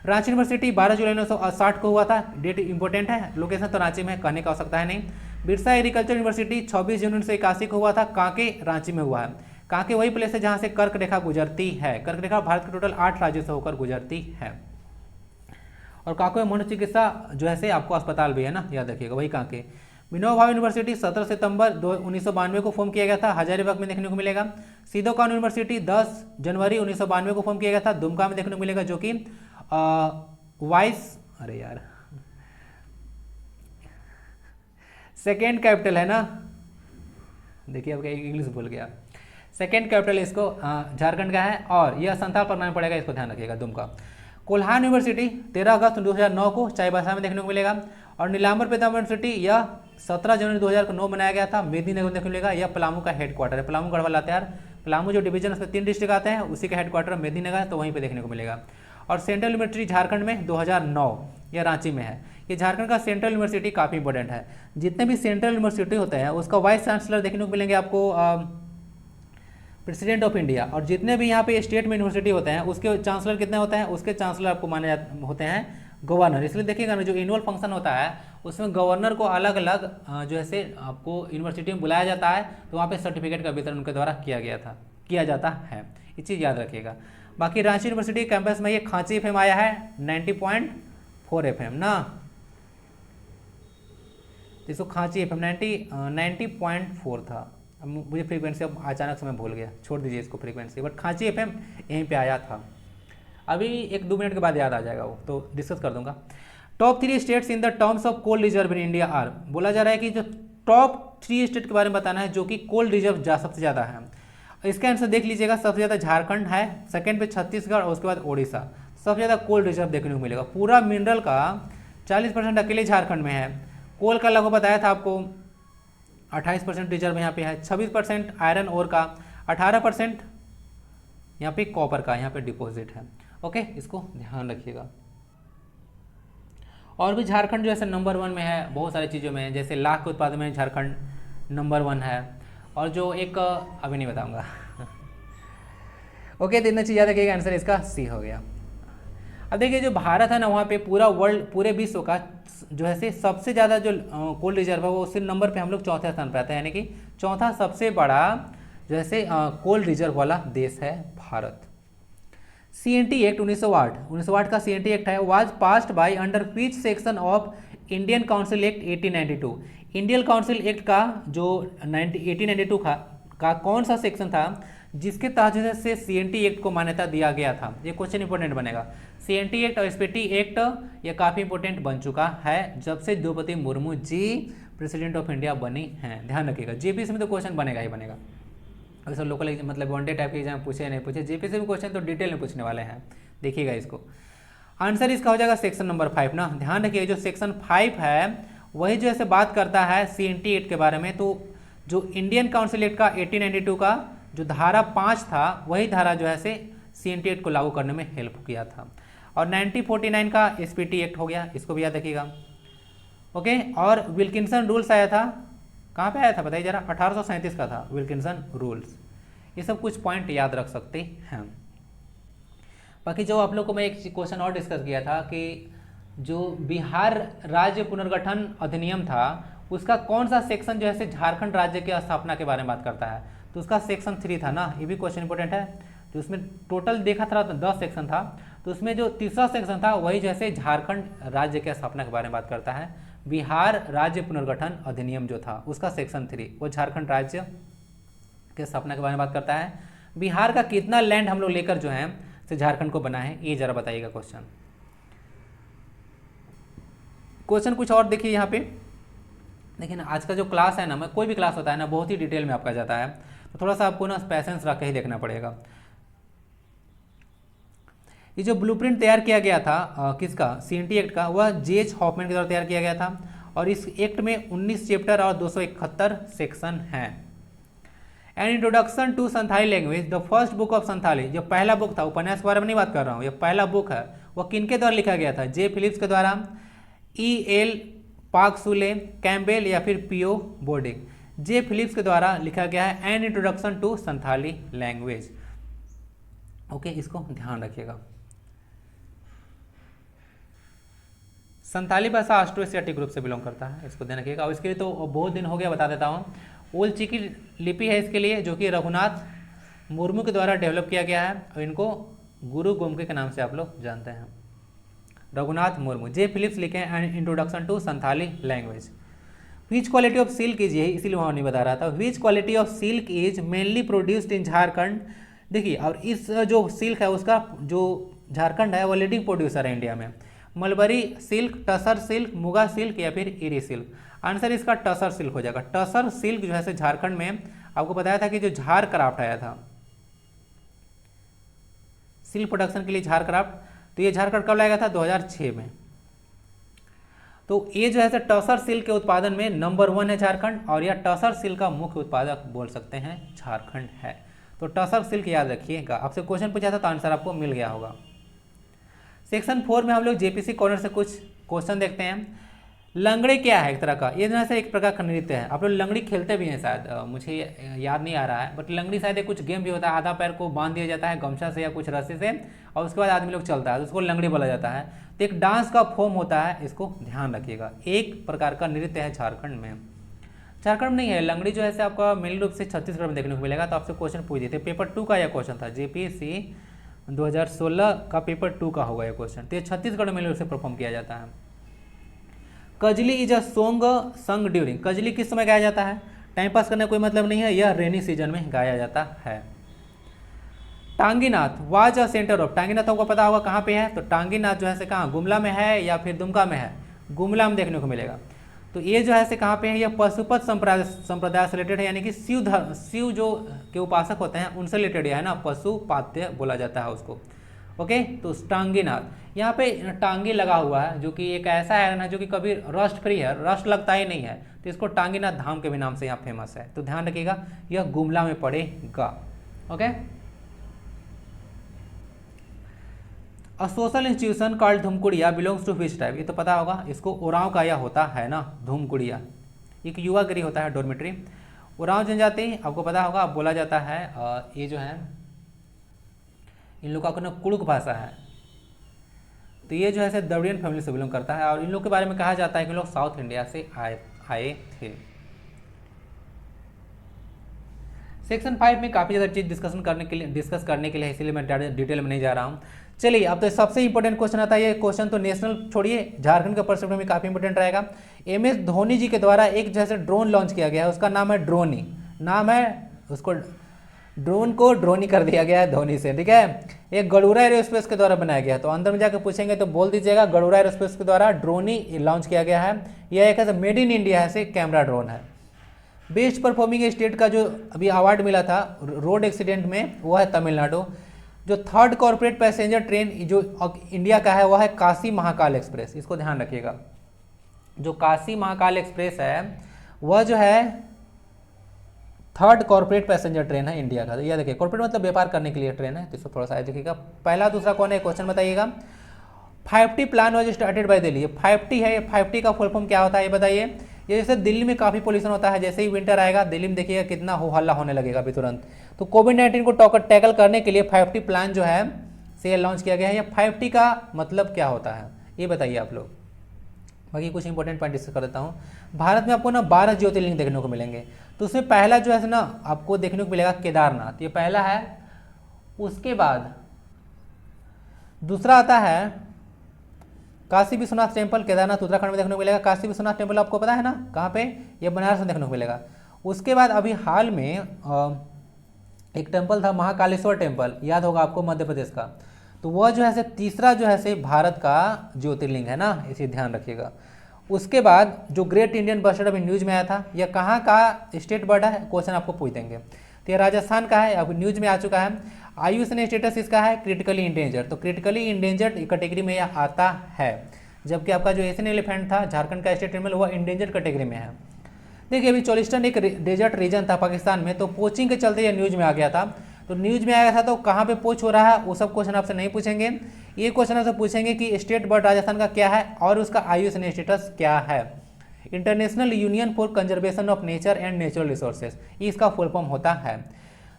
Speaker 1: रांची यूनिवर्सिटी 12 जुलाई 1960 को हुआ था, डेट इंपॉर्टेंट है, लोकेशन तो रांची में, कहने का आवश्यकता है नहीं। बिरसा एग्रीकल्चर यूनिवर्सिटी 26 जून 1981 को हुआ था, कांके रांची में हुआ है। कांके वही प्लेस है जहाँ से कर्क रेखा गुजरती है। कर्क रेखा भारत के टोटल 8 राज्यों से होकर गुजरती है। और कांके में मनोचिकित्सा जो है से आपको अस्पताल भी है ना, याद रखिएगा, वही कांके। विनोबा भावे यूनिवर्सिटी 17 सितंबर 1992 को फॉर्म किया गया था, हजारीबाग में देखने को मिलेगा। सीधो कानून यूनिवर्सिटी 10 जनवरी 1992 को फॉर्म किया गया था, दुमका में देखने को मिलेगा, जो कि अरे यार सेकेंड कैपिटल है ना, देखिए आपका इंग्लिश भूल गया। सेकेंड कैपिटल इसको झारखंड का है और यह संथाल पर नाम पड़ेगा, इसको ध्यान रखिएगा, दुमका। कोल्हान यूनिवर्सिटी 13 अगस्त 2009 को चाईबासा में देखने को मिलेगा। और नीलांबर पेदम यूनिवर्सिटी यह 17 जनवरी 2009 बनाया गया था, मेदिनीनगर में देखने को मिलेगा। यह पलामू का हेडक्वार्टर है, पलामू गढ़वाल लातेहार, पलामू जो डिवीजन उसमें 3 डिस्ट्रिक्ट आते हैं, उसी का हेडक्वार्टर मेदिनीनगर, तो वहीं पे देखने को मिलेगा। और सेंट्रल यूनिवर्सिटी झारखंड में 2009, यह रांची में है। ये झारखंड का सेंट्रल यूनिवर्सिटी काफ़ी इंपॉर्टेंट है। जितने भी सेंट्रल यूनिवर्सिटी होते हैं उसका वाइस चांसलर देखने को मिलेंगे आपको प्रेसिडेंट ऑफ इंडिया। और जितने भी यहाँ पे स्टेट में यूनिवर्सिटी होते हैं उसके चांसलर कितने होते हैं, उसके चांसलर आपको माने होते हैं गवर्नर। इसलिए देखिएगा ना, जो एनुअल फंक्शन होता है उसमें गवर्नर को अलग अलग जो है आपको यूनिवर्सिटी में बुलाया जाता है, तो वहाँ पे सर्टिफिकेट का वितरण उनके द्वारा किया जाता है। ये चीज़ याद रखिएगा। बाकी रांची यूनिवर्सिटी कैंपस में ये खांची एफएम आया है 90.4 एफएम ना, जिसको खांची एफएम 90.4 था। अब मुझे फ्रीक्वेंसी अब अचानक से मैं भूल गया, छोड़ दीजिए इसको फ्रीक्वेंसी, बट खांची एफएम यहीं पे आया था। अभी 1-2 मिनट के बाद याद आ जाएगा वो, तो डिस्कस कर दूंगा। Top 3 states in the terms of coal reserve in India are. बोला जा रहा है कि जो टॉप 3 स्टेट के बारे में बताना है जो कि कोल रिजर्व सबसे ज़्यादा है। इसका आंसर देख लीजिएगा, सबसे ज़्यादा झारखंड है, सेकंड पे छत्तीसगढ़ और उसके बाद ओडिशा। सबसे ज़्यादा कोल रिजर्व देखने को मिलेगा। पूरा मिनरल का 40% अकेले झारखंड में है। कोल का लगभग बताया था आपको 28% रिजर्व यहाँ पे है, 26% आयरन ओर का, 18% यहाँ पे कॉपर का यहाँ पे डिपॉजिट है। ओके, इसको ध्यान रखिएगा। और भी झारखंड जो है नंबर 1 में है बहुत सारी चीज़ों में, जैसे लाख के उत्पादन में झारखंड नंबर 1 है। और जो एक अभी नहीं बताऊंगा ओके, तो इतना चीज़ याद रखिएगा, आंसर इसका सी हो गया। अब देखिए जो भारत है ना, वहाँ पे पूरा वर्ल्ड, पूरे विश्व का जो है सबसे ज़्यादा जो कोल रिजर्व है वो उसी नंबर पे हम लोग चौथे स्थान पर आते हैं, यानी कि चौथा सबसे बड़ा जो है कोल रिजर्व वाला देश है भारत। CNT एक्ट 1908 का CNT एक्ट है, was passed by under which section of Indian council act 1892। Indian council act का जो 1892 का कौन सा सेक्शन था जिसके तहत से CNT एक्ट को मान्यता दिया गया था। ये क्वेश्चन इंपॉर्टेंट बनेगा। CNT एक्ट और SPT एक्ट ये काफ़ी इंपॉर्टेंट बन चुका है जब से Draupadi Murmu ji president of India बनी हैं। ध्यान रखिएगा, JPC में तो क्वेश्चन बनेगा ही बनेगा। अगर सर लोकल मतलब वनडे टाइप के एग्जाम पूछे नहीं पूछे, JPC में क्वेश्चन तो डिटेल में पूछने वाले हैं, देखिएगा इसको। आंसर इसका हो जाएगा सेक्शन नंबर 5 ना। ध्यान रखिए, जो सेक्शन 5 है वही जो है बात करता है CNT एक्ट के बारे में। तो जो इंडियन काउंसिल एक्ट का 1892 का जो धारा 5 था वही धारा जो है CNT एक्ट को लागू करने में हेल्प किया था। और 1949 का SPT एक्ट हो गया, इसको भी याद रखिएगा। ओके, और विल्किंसन रूल्स आया था, कहाँ पे आया था बताइए जरा, 1837 का था विल्किंसन रूल्स। ये सब कुछ पॉइंट याद रख सकते हैं। बाकी जो आप लोग को मैं एक क्वेश्चन और डिस्कस किया था कि जो बिहार राज्य पुनर्गठन अधिनियम था उसका कौन सा सेक्शन जो है झारखंड राज्य की स्थापना के बारे में बात करता है, तो उसका सेक्शन 3 था ना। ये भी क्वेश्चन इंपॉर्टेंट है। तो उसमें टोटल देखा था 10 सेक्शन था, तो उसमें जो तीसरा सेक्शन था वही जैसे झारखंड राज्य की स्थापना के बारे में बात करता है। बिहार राज्य पुनर्गठन अधिनियम जो था उसका सेक्शन 3 वो झारखंड राज्य के स्थापना के बारे में बात करता है। बिहार का कितना लैंड हम लोग लेकर जो है झारखंड को बना है, ये जरा बताइएगा क्वेश्चन कुछ और देखिए यहाँ पे। देखिए ना, आज का जो क्लास है ना, मैं कोई भी क्लास होता है ना बहुत ही डिटेल में आपका जाता है, तो थोड़ा सा आपको ना पैसेंस रख के ही देखना पड़ेगा। ये जो ब्लूप्रिंट तैयार किया गया था किसका, CNT एक्ट का, वह J.H. हॉफमैन के द्वारा तैयार किया गया था। और इस एक्ट में 19 चैप्टर और 271 सेक्शन हैं। An introduction to Santhali language, the first book of Santhali, जो पहला बुक था, उपन्यास के बारे में नहीं बात कर रहा हूँ, ये पहला बुक है, वह किनके द्वारा लिखा गया था, J. फिलिप्स के द्वारा, E.L. पाकसुले, कैम्बेल या फिर P.O. बोर्डिंग। J. फिलिप्स के द्वारा लिखा गया है an introduction to Santhali language. Okay, इसको ध्यान रखिएगा। संथाली भाषा ऑस्ट्रो एशियाटिक ग्रुप से बिलोंग करता है, इसको ध्यान रखिएगा। और इसके लिए तो बहुत दिन हो गया, बता देता हूँ। ओल चिकी लिपि है इसके लिए, जो कि रघुनाथ मुर्मू के द्वारा डेवलप किया गया है, और इनको गुरु गोमके के नाम से आप लोग जानते हैं, रघुनाथ मुर्मू। J. फिलिप्स लिखे हैं an introduction to Santhali language. Which quality of silk is, यही इसीलिए वहाँ नहीं बता रहा था। Which quality of silk is mainly produced in Jharkhand. देखिए, और इस जो सिल्क है उसका जो झारखंड है वो लीडिंग प्रोड्यूसर है इंडिया में। Mulberry silk, tussar silk, muga silk या फिर इरी सिल्क। आंसर इसका टसर सिल्क हो जाएगा। टसर सिल्क जो है झारखंड में, आपको बताया था कि जो झार क्राफ्ट आया था सिल्क प्रोडक्शन के लिए, झार क्राफ्ट, तो ये झारखंड कब लाया गया था, 2006 में। तो ये जो है टसर सिल्क के उत्पादन में नंबर 1 है झारखंड, और यह टसर सिल्क का मुख्य उत्पादक बोल सकते हैं झारखंड है। तो टसर सिल्क याद रखिएगा। आपसे क्वेश्चन पूछा था तो आंसर आपको मिल गया होगा। सेक्शन 4 में हम लोग JPC कॉर्नर से कुछ क्वेश्चन देखते हैं। लंगड़े क्या है? एक तरह का, ये जो है एक प्रकार का नृत्य है। आप लोग लंगड़ी खेलते भी हैं शायद, मुझे याद नहीं आ रहा है, बट लंगड़ी शायद कुछ गेम भी होता है, आधा पैर को बांध दिया जाता है गमछा से या कुछ रस्सी से, और उसके बाद आदमी लोग चलता है, तो उसको लंगड़ी बोला जाता है। तो एक डांस का फॉर्म होता है, इसको ध्यान रखिएगा। एक प्रकार का नृत्य है झारखंड में। झारखंड नहीं है, लंगड़ी जो है आपका मेन रूप से छत्तीसगढ़ में देखने को मिलेगा। तो आपसे क्वेश्चन पूछ दिए थे, पेपर 2 का यह क्वेश्चन था, जेपीएससी 2016 का पेपर 2 का होगा यह क्वेश्चन। तो ये छत्तीसगढ़ में मेन रूप से परफॉर्म किया जाता है। कजली इज अ सॉन्ग संग ड्यूरिंग, कजली किस समय गाया जाता है? टाइम पास करने का कोई मतलब नहीं है, यह रेनी सीजन में गाया जाता है। Tanginath was a centre of, Tanginath आपको पता होगा कहाँ पे है? तो टांगीनाथ जो है से कहाँ, गुमला में है या फिर दुमका में है? गुमला में देखने को मिलेगा। तो ये जो है से कहाँ पे है? यह पशुपत संप्रदाय से रिलेटेड है, यानी कि शिव जो के उपासक होते हैं उनसे रिलेटेड है ना, पशुपात्य बोला जाता है उसको। ओके, तो टांगीनाथ, यहाँ पे टांगी लगा हुआ है, जो कि एक ऐसा आयरन है जो कि कभी रस्ट फ्री है, रस्ट लगता ही नहीं है, तो इसको टांगीनाथ धाम के भी नाम से यहाँ फेमस है। तो ध्यान रखिएगा, यह गुमला में पड़ेगा। Okay, a social institution called Dhumkuria belongs to which type, ये तो पता होगा, इसको उरांव का यह होता है ना, धूमकुड़िया एक युवा गृह होता है, डॉर्मेट्री। उरांव जनजाति आपको पता होगा, बोला जाता है ये जो है इन लोग का कुड़ुक भाषा है। तो ये जो है द्रविडियन फैमिली से बिलोंग करता है, और इन लोग के बारे में कहा जाता है कि लोग साउथ इंडिया से आए थे। सेक्शन 5 में काफ़ी ज़्यादा चीज़ डिस्कस करने के लिए इसीलिए मैं डिटेल में नहीं जा रहा हूँ। चलिए, अब तो सबसे इंपॉर्टेंट क्वेश्चन आता है। ये क्वेश्चन तो नेशनल छोड़िए, झारखंड के परस्पेक्टिव में काफ़ी इंपॉर्टेंट रहेगा। एमएस धोनी जी के द्वारा एक जैसे ड्रोन लॉन्च किया गया है, उसका नाम है ड्रोनी, नाम है उसको, ड्रोन को ड्रोनी कर दिया गया है धोनी से, ठीक है। एक गरुड़ा एरोस्पेस के द्वारा बनाया गया है, तो अंदर में जाकर पूछेंगे तो बोल दीजिएगा गरुड़ा एरोस्पेस के द्वारा ड्रोनी लॉन्च किया गया है। यह एक ऐसा मेड इन इंडिया है कैमरा ड्रोन है। बेस्ट परफॉर्मिंग स्टेट का जो अभी अवार्ड मिला था रोड एक्सीडेंट में, वो है तमिलनाडु। जो थर्ड कॉर्पोरेट पैसेंजर ट्रेन जो इंडिया का है वह है काशी महाकाल एक्सप्रेस, इसको ध्यान रखिएगा। जो काशी महाकाल एक्सप्रेस है वह जो है थर्ड कॉर्पोरेट पैसेंजर ट्रेन है इंडिया का। तो यह देखिए, कॉर्पोरेट मतलब व्यापार करने के लिए ट्रेन है, तो इसको थोड़ा सा देखिएगा। पहला दूसरा कौन है क्वेश्चन बताइएगा। 5T plan was started by Delhi, 5T है, 5T का फुल फॉर्म क्या होता है ये बताइए। ये जैसे दिल्ली में काफ़ी पोल्यूशन होता है, जैसे ही विंटर आएगा दिल्ली में देखिएगा कितना हो हल्ला होने लगेगा अभी तुरंत। तो कोविड-19 को टैकल करने के लिए 5T प्लान जो है से लॉन्च किया गया है। या 5T का मतलब क्या होता है ये बताइए आप लोग। बाकी कुछ इंपॉर्टेंट पॉइंट डिस्कस कर देता हूँ। भारत में आपको ना 12 ज्योतिर्लिंग देखने को मिलेंगे, तो उसमें पहला जो है ना आपको देखने को मिलेगा केदारनाथ, ये पहला है। उसके बाद दूसरा आता है काशी विश्वनाथ टेम्पल, केदारनाथ उत्तराखंड में देखने को मिलेगा। काशी विश्वनाथ टेम्पल आपको पता है ना कहाँ पे, ये बनारस में देखने को मिलेगा। उसके बाद अभी हाल में एक टेम्पल था महाकालेश्वर टेम्पल, याद होगा आपको, मध्य प्रदेश का। तो वह जो है तीसरा जो है भारत का ज्योतिर्लिंग है ना, इसे ध्यान रखिएगा। उसके बाद जो ग्रेट इंडियन बस्टर्ड अभी न्यूज में आया था, यह कहाँ का स्टेट बर्ड है, क्वेश्चन आपको पूछ देंगे। तो ये राजस्थान का है, अब न्यूज में आ चुका है। आयुषन स्टेटस इसका है क्रिटिकली इंडेंजर्ड, तो क्रिटिकली इंडेंजर्ड कैटेगरी में यह आता है। जबकि आपका जो एशियन एलिफेंट था झारखंड का स्टेट एनिमल, वह इंडेंजर्ड कैटेगरी में है। देखिए, अभी चोलिस्टन एक डेजर्ट रीजन था पाकिस्तान में, तो पोचिंग के चलते यह न्यूज में आ गया था। तो न्यूज में आया था तो कहाँ पे पोच हो रहा है वो सब क्वेश्चन आपसे नहीं पूछेंगे। ये क्वेश्चन आपसे पूछेंगे कि स्टेट बर्ड राजस्थान का क्या है और उसका आयुषन स्टेटस क्या है। International union for conservation of nature and natural resources, इसका फुल फॉर्म होता है।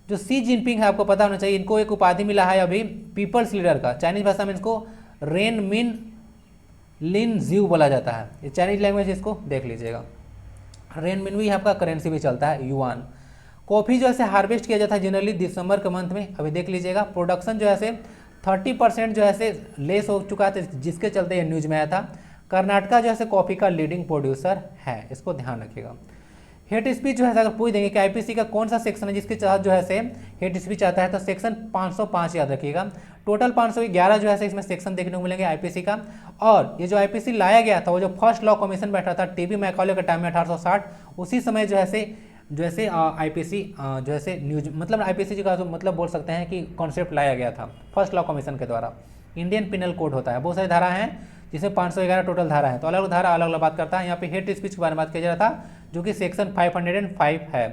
Speaker 1: जो सी जिनपिंग है आपको पता होना चाहिए, इनको एक उपाधि मिला है अभी पीपल्स लीडर का, चाइनीज भाषा में इसको रेन मिन लिन ज्यू बोला जाता है। ये चाइनीज लैंग्वेज, इसको देख लीजिएगा। रेन मिन भी आपका करेंसी भी चलता है युआन। कॉफ़ी जो है हार्वेस्ट किया जाता है जनरली दिसंबर के मंथ में, अभी देख लीजिएगा। प्रोडक्शन जो है 30% जो है लेस हो चुका है, जिसके चलते ये न्यूज में आया था। कर्नाटका जो है कॉफ़ी का लीडिंग प्रोड्यूसर है, इसको ध्यान रखिएगा। हेट स्पीच जो है अगर पूछ देंगे कि आईपीसी का कौन सा सेक्शन है जिसके तहत जो है हेट स्पीच आता है, तो सेक्शन 505 याद रखिएगा। टोटल 511 जो है इसमें सेक्शन देखने को मिलेंगे आईपीसी का। और ये जो आईपीसी लाया गया था वो जो फर्स्ट लॉ कमीशन बैठा था टीबी मैकॉले के टाइम में 1860, उसी समय जो है आईपीसी जो है न्यूज मतलब आईपीसी का मतलब बोल सकते हैं कि कॉन्सेप्ट लाया गया था फर्स्ट लॉ कमीशन के द्वारा। इंडियन पिनल कोड होता है, बहुत सारी धारा हैं जिसमें 511 टोटल धारा है, तो अलग अलग धारा अलग अलग बात करता है। यहाँ पे हेट स्पीच के बारे में बात किया जा रहा था जो कि सेक्शन 505 है।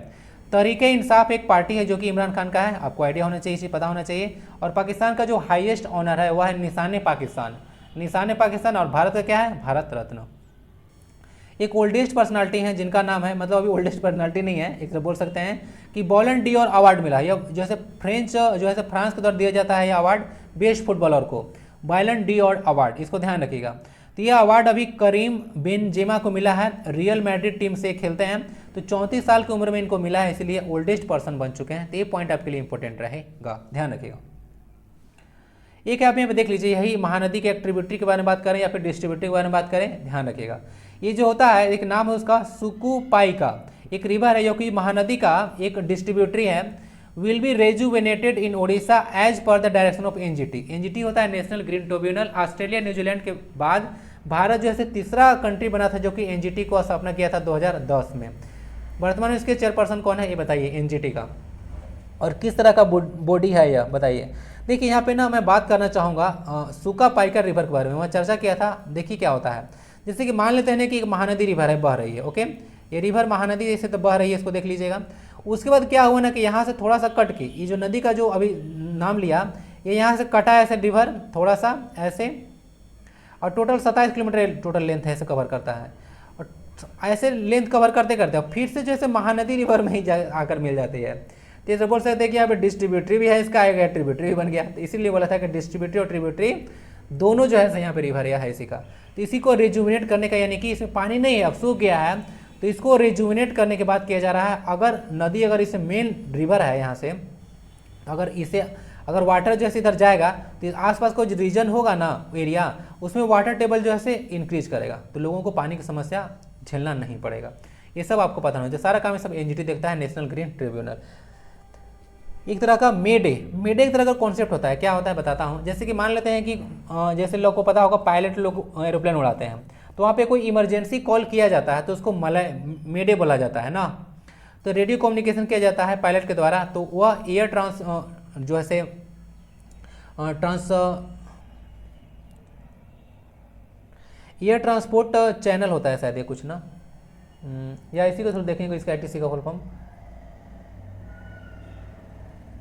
Speaker 1: तहरीके इंसाफ एक पार्टी है जो कि इमरान खान का है, आपको आइडिया होना चाहिए, इसे पता होना चाहिए। और पाकिस्तान का जो हाईएस्ट ऑनर है वह है निशान पाकिस्तान, निशान पाकिस्तान। और भारत का क्या है, भारत रत्न। एक ओल्डेस्ट पर्सनालिटी हैं जिनका नाम है, मतलब अभी ओल्डेस्ट पर्सनालिटी नहीं है, एक तो बोल सकते हैं कि बॉलन डी और अवार्ड मिला। यह जैसे फ्रेंच जो है फ्रांस के द्वारा दिया जाता है यह अवार्ड बेस्ट फुटबॉलर को, बॉलन डी और अवार्ड, इसको ध्यान रखिएगा। तो यह अवार्ड अभी करीम बेंजेमा को मिला है, रियल मैड्रिड टीम से खेलते हैं, तो 34 साल की उम्र में इनको मिला है, इसलिए ओल्डेस्ट पर्सन बन चुके हैं। तो ये पॉइंट आपके लिए इंपॉर्टेंट रहेगा, ध्यान रखिएगा। एक आप यहाँ पे देख लीजिए, यही महानदी के एक ट्रिब्यूटरी के बारे में बात करें या फिर डिस्ट्रीब्यूटरी के बारे में बात करें, ध्यान रखिएगा। ये जो होता है एक नाम है उसका सुकुपाइका, एक रिवर है जो कि महानदी का एक डिस्ट्रीब्यूटरी है, will be रेजुवेनेटेड in Odisha as per the direction of NGT. NGT होता है national green tribunal. Australia New Zealand के बाद भारत जो है तीसरा कंट्री बना था जो कि एनजीटी को स्थापना किया था 2010 में। वर्तमान में इसके चेयरपर्सन कौन है ये बताइए एनजीटी का, और किस तरह का बॉडी है यह बताइए। देखिए यहाँ पे ना मैं बात करना चाहूँगा सुकापाइका रिवर के बारे में, वहाँ चर्चा किया था। देखिए क्या होता है, जैसे कि मान लेते हैं कि एक महानदी रिवर है, बह रही है, ओके, ये रिवर महानदी जैसे तो बह रही है, इसको देख लीजिएगा। उसके बाद क्या हुआ ना कि यहाँ से थोड़ा सा कट के, ये जो नदी का जो अभी नाम लिया, ये यहाँ से कटा है ऐसे रिवर थोड़ा सा ऐसे, और टोटल 27 किलोमीटर टोटल लेंथ ऐसे कवर करता है, और ऐसे लेंथ कवर करते करते फिर से जैसे महानदी रिवर में ही आकर मिल जाती है। तो ये बोल सकते हैं कि यहाँ पे डिस्ट्रीब्यूटरी भी है, इसका आएगा ट्रिब्यूटरी भी बन गया। तो इसीलिए बोला था कि डिस्ट्रीब्यूटरी और ट्रिब्यूटरी दोनों जो है यहाँ पे रिवर है इसी का। तो इसी को रिजुविनेट करने का, यानी कि इसमें पानी नहीं है अब सूख गया है, तो इसको रिजुविनेट करने के बाद किया जा रहा है। अगर नदी अगर इसे मेन रिवर है यहाँ से, अगर वाटर जैसे इधर जाएगा तो आसपास को जो रीजन होगा ना एरिया, उसमें वाटर टेबल जो है इंक्रीज करेगा, तो लोगों को पानी की समस्या झेलना नहीं पड़ेगा। ये सब आपको पता होना चाहिए, सारा काम ये सब एनजीटी देखता है, नेशनल ग्रीन ट्रिब्यूनल। एक तरह का मेडे एक तरह का कॉन्सेप्ट होता है, क्या होता है बताता हूँ। जैसे कि मान लेते हैं कि जैसे लोग को पता होगा पायलट लोग एरोप्लेन उड़ाते हैं, तो वहाँ पे कोई इमरजेंसी कॉल किया जाता है तो उसको मेडे बोला जाता है ना। तो रेडियो कम्युनिकेशन किया जाता है पायलट के द्वारा, तो वह एयर ट्रांसपोर्ट चैनल होता है शायद ये कुछ ना, या इसी को थोड़ा देखेंगे इसका आईटीसी का फुल फॉर्म।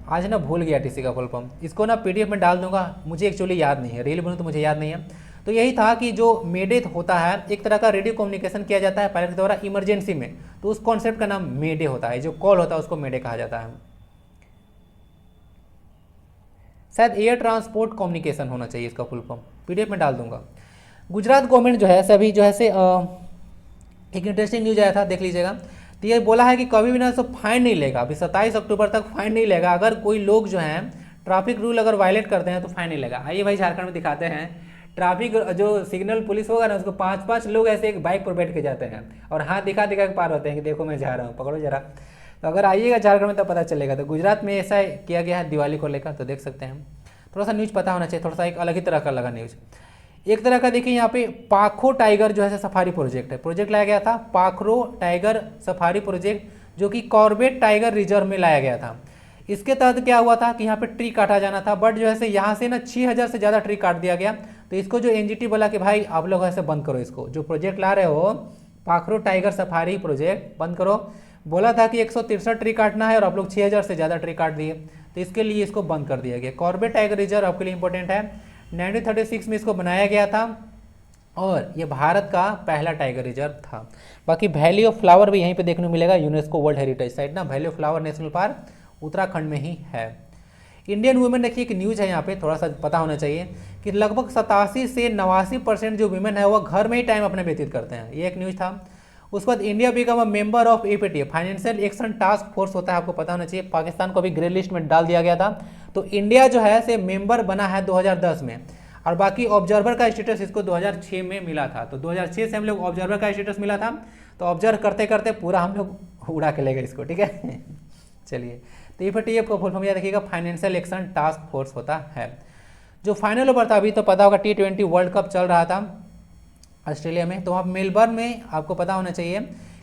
Speaker 1: आज ना भूल गया टीसी का फुल फॉर्म, इसको ना पीडीएफ में डाल दूंगा, मुझे एक्चुअली याद नहीं है, रियल बोलूँ तो मुझे याद नहीं है। तो यही था कि जो मेडे होता है एक तरह का रेडियो कम्युनिकेशन किया जाता है पायलट के द्वारा इमरजेंसी में, तो उस कॉन्सेप्ट का नाम मेडे होता है, जो कॉल होता है उसको मेडे कहा जाता है। शायद एयर ट्रांसपोर्ट कम्युनिकेशन होना चाहिए इसका फुल फॉर्म, पीडीएफ में डाल दूंगा। गुजरात गवर्नमेंट जो है सभी जो है एक इंटरेस्टिंग न्यूज आया था, देख लीजिएगा। तो ये बोला है कि कभी भी ना तो फाइन नहीं लेगा, अभी 27 अक्टूबर तक फाइन नहीं लेगा। अगर कोई लोग जो हैं ट्रैफिक रूल अगर वायलेट करते हैं तो फाइन नहीं लेगा। आइए भाई झारखंड में दिखाते हैं, ट्रैफिक जो सिग्नल पुलिस होगा ना उसको 5-5 लोग ऐसे एक बाइक पर बैठ के जाते हैं और हाथ दिखा दिखा के पार होते हैं कि देखो मैं जा रहा हूँ, पकड़ो जरा। तो अगर आइएगा झारखंड में तो पता चलेगा। तो गुजरात में ऐसा किया गया है दिवाली को लेकर, तो देख सकते हैं। थोड़ा सा न्यूज़ पता होना चाहिए, थोड़ा सा एक अलग ही तरह का लगा न्यूज़। एक तरह का देखिए यहाँ पे पाखो टाइगर जो है सफारी प्रोजेक्ट है, प्रोजेक्ट लाया गया था पाखरो टाइगर सफारी प्रोजेक्ट, जो कि कॉर्बेट टाइगर रिजर्व में लाया गया था। इसके तहत क्या हुआ था कि यहाँ पे ट्री काटा जाना था, बट जो है यहाँ से ना 6000 से ज़्यादा ट्री काट दिया गया। तो इसको जो एनजीटी बोला कि भाई आप लोग ऐसे बंद करो, इसको जो प्रोजेक्ट ला रहे हो पाखरो टाइगर सफारी प्रोजेक्ट बंद करो। बोला था कि 163 ट्री काटना है और आप लोग 6000 से ज़्यादा ट्री काट दिए, तो इसके लिए इसको बंद कर दिया गया। कॉर्बेट टाइगर रिजर्व आपके लिए इंपॉर्टेंट है, 1936 में इसको बनाया गया था और ये भारत का पहला टाइगर रिजर्व था। बाकी वैली ऑफ फ्लावर भी यहीं पे देखने को मिलेगा, यूनेस्को वर्ल्ड हेरिटेज साइट ना, valley of flower national park Uttarakhand में ही है। इंडियन वुमेन देखिए एक न्यूज़ है यहाँ पे, थोड़ा सा पता होना चाहिए कि लगभग 87 से 89% जो वुमेन है वो घर में ही टाइम अपने व्यतीत करते हैं, ये एक न्यूज़ था। उसके बाद India become a member of FATF, financial action task force होता है, आपको पता होना चाहिए। पाकिस्तान को अभी ग्रे लिस्ट में डाल दिया गया था, तो इंडिया जो है से मेंबर बना है 2010 में, और बाकी ऑब्जर्वर का स्टेटस इसको 2006 में मिला था। तो 2006 से हम लोग ऑब्जर्वर का स्टेटस मिला था, तो ऑब्जर्व करते करते पूरा हम लोग उड़ा के ले गए इसको, ठीक है। चलिए, तो एपीटीएफ को फुल फॉर्म याद रखिएगा, फाइनेंशियल एक्शन टास्क फोर्स होता है। जो फाइनल ओवर था अभी तो पता होगा, T20 वर्ल्ड कप चल रहा था ऑस्ट्रेलिया में, तो वहाँ मेलबर्न में आपको पता होना चाहिए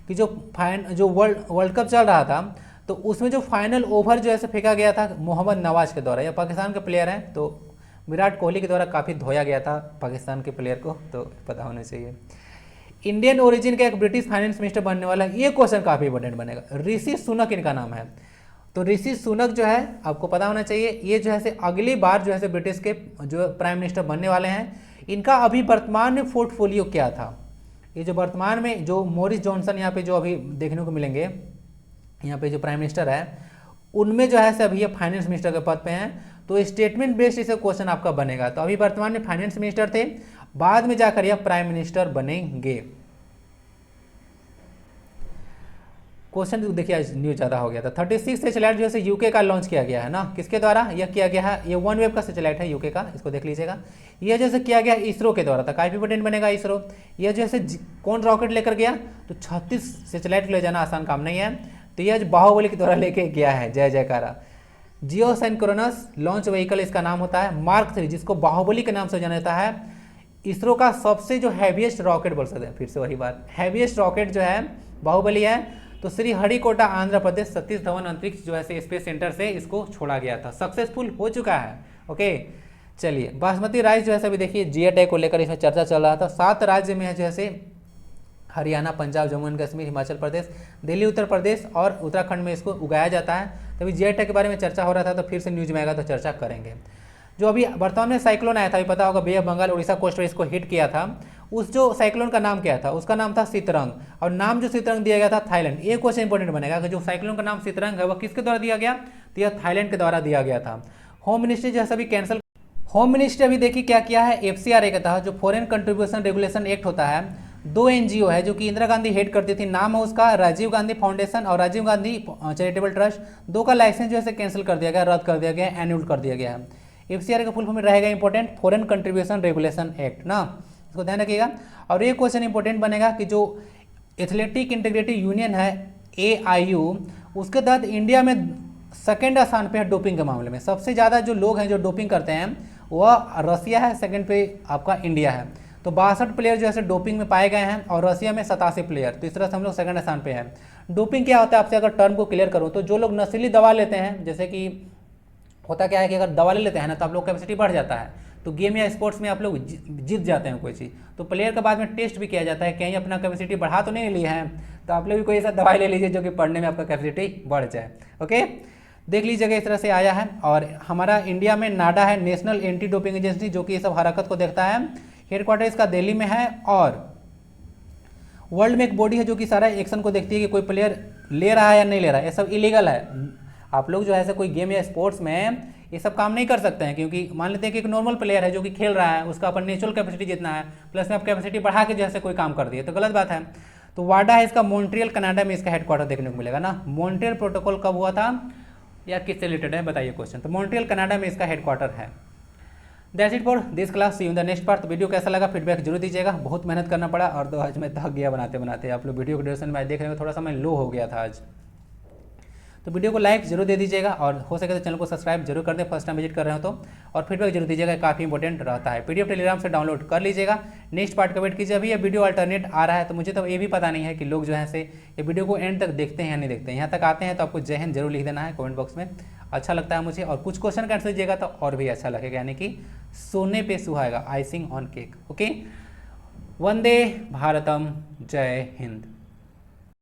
Speaker 1: कि जो वर्ल्ड कप चल रहा था, तो उसमें जो फाइनल ओवर जो है फेंका गया था मोहम्मद नवाज के द्वारा, या पाकिस्तान के प्लेयर हैं, तो विराट कोहली के द्वारा काफ़ी धोया गया था पाकिस्तान के प्लेयर को, तो पता होना चाहिए। इंडियन ओरिजिन का एक ब्रिटिश फाइनेंस मिनिस्टर बनने वाला है, ये क्वेश्चन काफ़ी इंपॉर्टेंट बनेगा। ऋषि सुनक इनका नाम है, तो ऋषि सुनक जो है आपको पता होना चाहिए, ये जो है अगली बार जो है ब्रिटिश के जो प्राइम मिनिस्टर बनने वाले हैं। इनका अभी वर्तमान में पोर्टफोलियो क्या था, ये जो वर्तमान में जो मोरिस जॉनसन यहाँ पे जो अभी देखने को मिलेंगे, यहाँ पे जो प्राइम मिनिस्टर है, उनमें जो है से अभी ये फाइनेंस मिनिस्टर के पद पे हैं। तो स्टेटमेंट बेस्ड इसे क्वेश्चन आपका बनेगा। तो अभी वर्तमान में फाइनेंस मिनिस्टर थे, बाद में जाकर यह प्राइम मिनिस्टर बनेंगे। क्वेश्चन देखिए आज न्यूज ज़्यादा हो गया था। 36 सैटेलाइट जो है यूके का लॉन्च किया गया है ना, किसके द्वारा यह किया गया है? ये वन वेव का सैटेलाइट है यूके का, इसको देख लीजिएगा। यह जैसे किया गया इसरो के द्वारा था, काफी इंपोर्टेंट बनेगा इसरो। यह जैसे कौन रॉकेट लेकर गया? तो 36 सैटेलाइट ले जाना आसान काम नहीं है, तो यह बाहुबली के द्वारा लेके गया है। जय जयकारा। जियो सिंक्रोनस लॉन्च व्हीकल इसका नाम होता है। मार्क 3 जिसको बाहुबली के नाम से जाना जाता है, इसरो का सबसे जो हैवीएस्ट रॉकेट बोल सकते हैं, फिर से वही बात, हैवीएस्ट रॉकेट जो है बाहुबली है। तो श्री हरिकोटा आंध्र प्रदेश सतीश धवन अंतरिक्ष जो है स्पेस सेंटर से इसको छोड़ा गया था, सक्सेसफुल हो चुका है। ओके चलिए, बासमती राइस जो है अभी देखिए जीए टैग को लेकर इसमें चर्चा चल रहा था। 7 राज्य में है जो है हरियाणा, पंजाब, जम्मू एंड कश्मीर, हिमाचल प्रदेश, दिल्ली, उत्तर प्रदेश और उत्तराखंड में इसको उगाया जाता है। तभी जीए टैग के बारे में चर्चा हो रहा था, तो फिर से न्यूज में आएगा तो चर्चा करेंगे। जो अभी वर्तमान में साइक्लोन आया था, अभी पता होगा बे ऑफ बंगाल उड़ीसा कोस्ट पर इसको हिट किया था। उस जो साइक्लोन का नाम क्या था? उसका नाम था सितरंग, और नाम जो सितरंग दिया गया था थाईलैंड। एक क्वेश्चन इंपॉर्टेंट बनेगा कि जो साइक्लोन का नाम सितरंग है वह किसके द्वारा दिया गया? तो यह थाईलैंड के द्वारा दिया गया था। होम मिनिस्ट्री जो है अभी कैंसिल, होम मिनिस्ट्री अभी देखिए क्या किया है, FCRA के तहत जो फॉरेन कंट्रीब्यूशन रेगुलेशन एक्ट होता है, 2 NGO है जो कि इंदिरा गांधी हेड करती थी, नाम है उसका राजीव गांधी फाउंडेशन और राजीव गांधी चैरिटेबल ट्रस्ट। 2 का लाइसेंस जो है कैंसिल कर दिया गया, रद्द कर दिया गया, एन्यूल कर दिया गया है। FCRA का फुल फॉर्म रहेगा important, foreign contribution regulation act ना, इसको ध्यान रखिएगा। और एक क्वेश्चन इंपॉर्टेंट बनेगा कि जो एथलेटिक इंटीग्रेटेड यूनियन है AIU, उसके तहत इंडिया में सेकेंड स्थान पे है डोपिंग के मामले में। सबसे ज़्यादा जो लोग हैं जो डोपिंग करते हैं वह रसिया है, सेकंड पे आपका इंडिया है। तो 62 प्लेयर जो है डोपिंग में पाए गए हैं और रसिया में 87 प्लेयर, तो इस तरह से हम लोग सेकंड स्थान पे हैं। डोपिंग क्या होता है, आपसे अगर टर्म को क्लियर करूँ तो जो लोग नशीली दवा लेते हैं, जैसे कि होता क्या है कि अगर दवा ले लेते हैं ना तो आप लोग कैपेसिटी बढ़ जाता है, तो गेम या स्पोर्ट्स में आप लोग जीत जाते हैं कोई चीज़, तो प्लेयर के बाद में टेस्ट भी किया जाता है, कहीं अपना कैपेसिटी बढ़ा तो नहीं लिए हैं, तो आप लोग भी कोई ऐसा दवाई ले लीजिए जो कि पढ़ने में आपका कैपेसिटी बढ़ जाए। ओके देख लीजिएगा, इस तरह से आया है। और हमारा इंडिया में नाडा है, नेशनल एंटी डोपिंग एजेंसी, जो कि ये सब हरकत को देखता है। हेडक्वार्टर इसका दिल्ली में है। और वर्ल्ड में एक बॉडी है जो कि सारा एक्शन को देखती है कि कोई प्लेयर ले रहा है या नहीं ले रहा है, ये सब इलीगल है। आप लोग जो है ऐसे कोई गेम या स्पोर्ट्स में ये सब काम नहीं कर सकते हैं, क्योंकि मान लेते हैं कि एक नॉर्मल प्लेयर है जो कि खेल रहा है, उसका अपन नेचुरल कैपेसिटी जितना है, प्लस में आप कैपेसिटी बढ़ा के जैसे कोई काम कर दिए तो गलत बात है। तो वाडा है इसका, मॉन्ट्रियल कनाडा में इसका हेडक्वार्टर देखने को मिलेगा ना। मॉन्ट्रियल प्रोटोकॉल कब हुआ था या किससे रिलेटेड है बताइए क्वेश्चन। तो मॉन्ट्रियल कनाडा में इसका हेडक्वार्टर है। That's it for this class, see you in the next part. तो वीडियो कैसा लगा फीडबैक जरूर दीजिएगा, बहुत मेहनत करना पड़ा और तो आज मैं थक गया बनाते बनाते। आप लोग वीडियो के ड्यूरेशन में देख रहे हो, थोड़ा सा मैं लो हो गया था आज। तो वीडियो को लाइक जरूर दे दीजिएगा और हो सके तो चैनल को सब्सक्राइब जरूर कर दें फर्स्ट टाइम विजिट कर रहे हो तो, और फीडबैक जरूर दीजिएगा, काफ़ी इंपॉर्टेंट रहता है। PDF टेलीग्राम से डाउनलोड कर लीजिएगा। नेक्स्ट पार्ट का वेट कीजिए। अभी ये वीडियो अल्टरनेट आ रहा है, तो मुझे तो ये भी पता नहीं है कि लोग जो है से ये वीडियो को एंड तक देखते हैं या नहीं देखते हैं। यहाँ तक आते हैं तो आपको जय हिंद जरूर लिख देना है कमेंट बॉक्स में, अच्छा लगता है मुझे। और कुछ क्वेश्चन का आंसर दीजिएगा तो और भी अच्छा लगेगा, यानी कि सोने पे सुहाएगा, आइसिंग ऑन केक। ओके, वंदे भारतम, जय हिंद।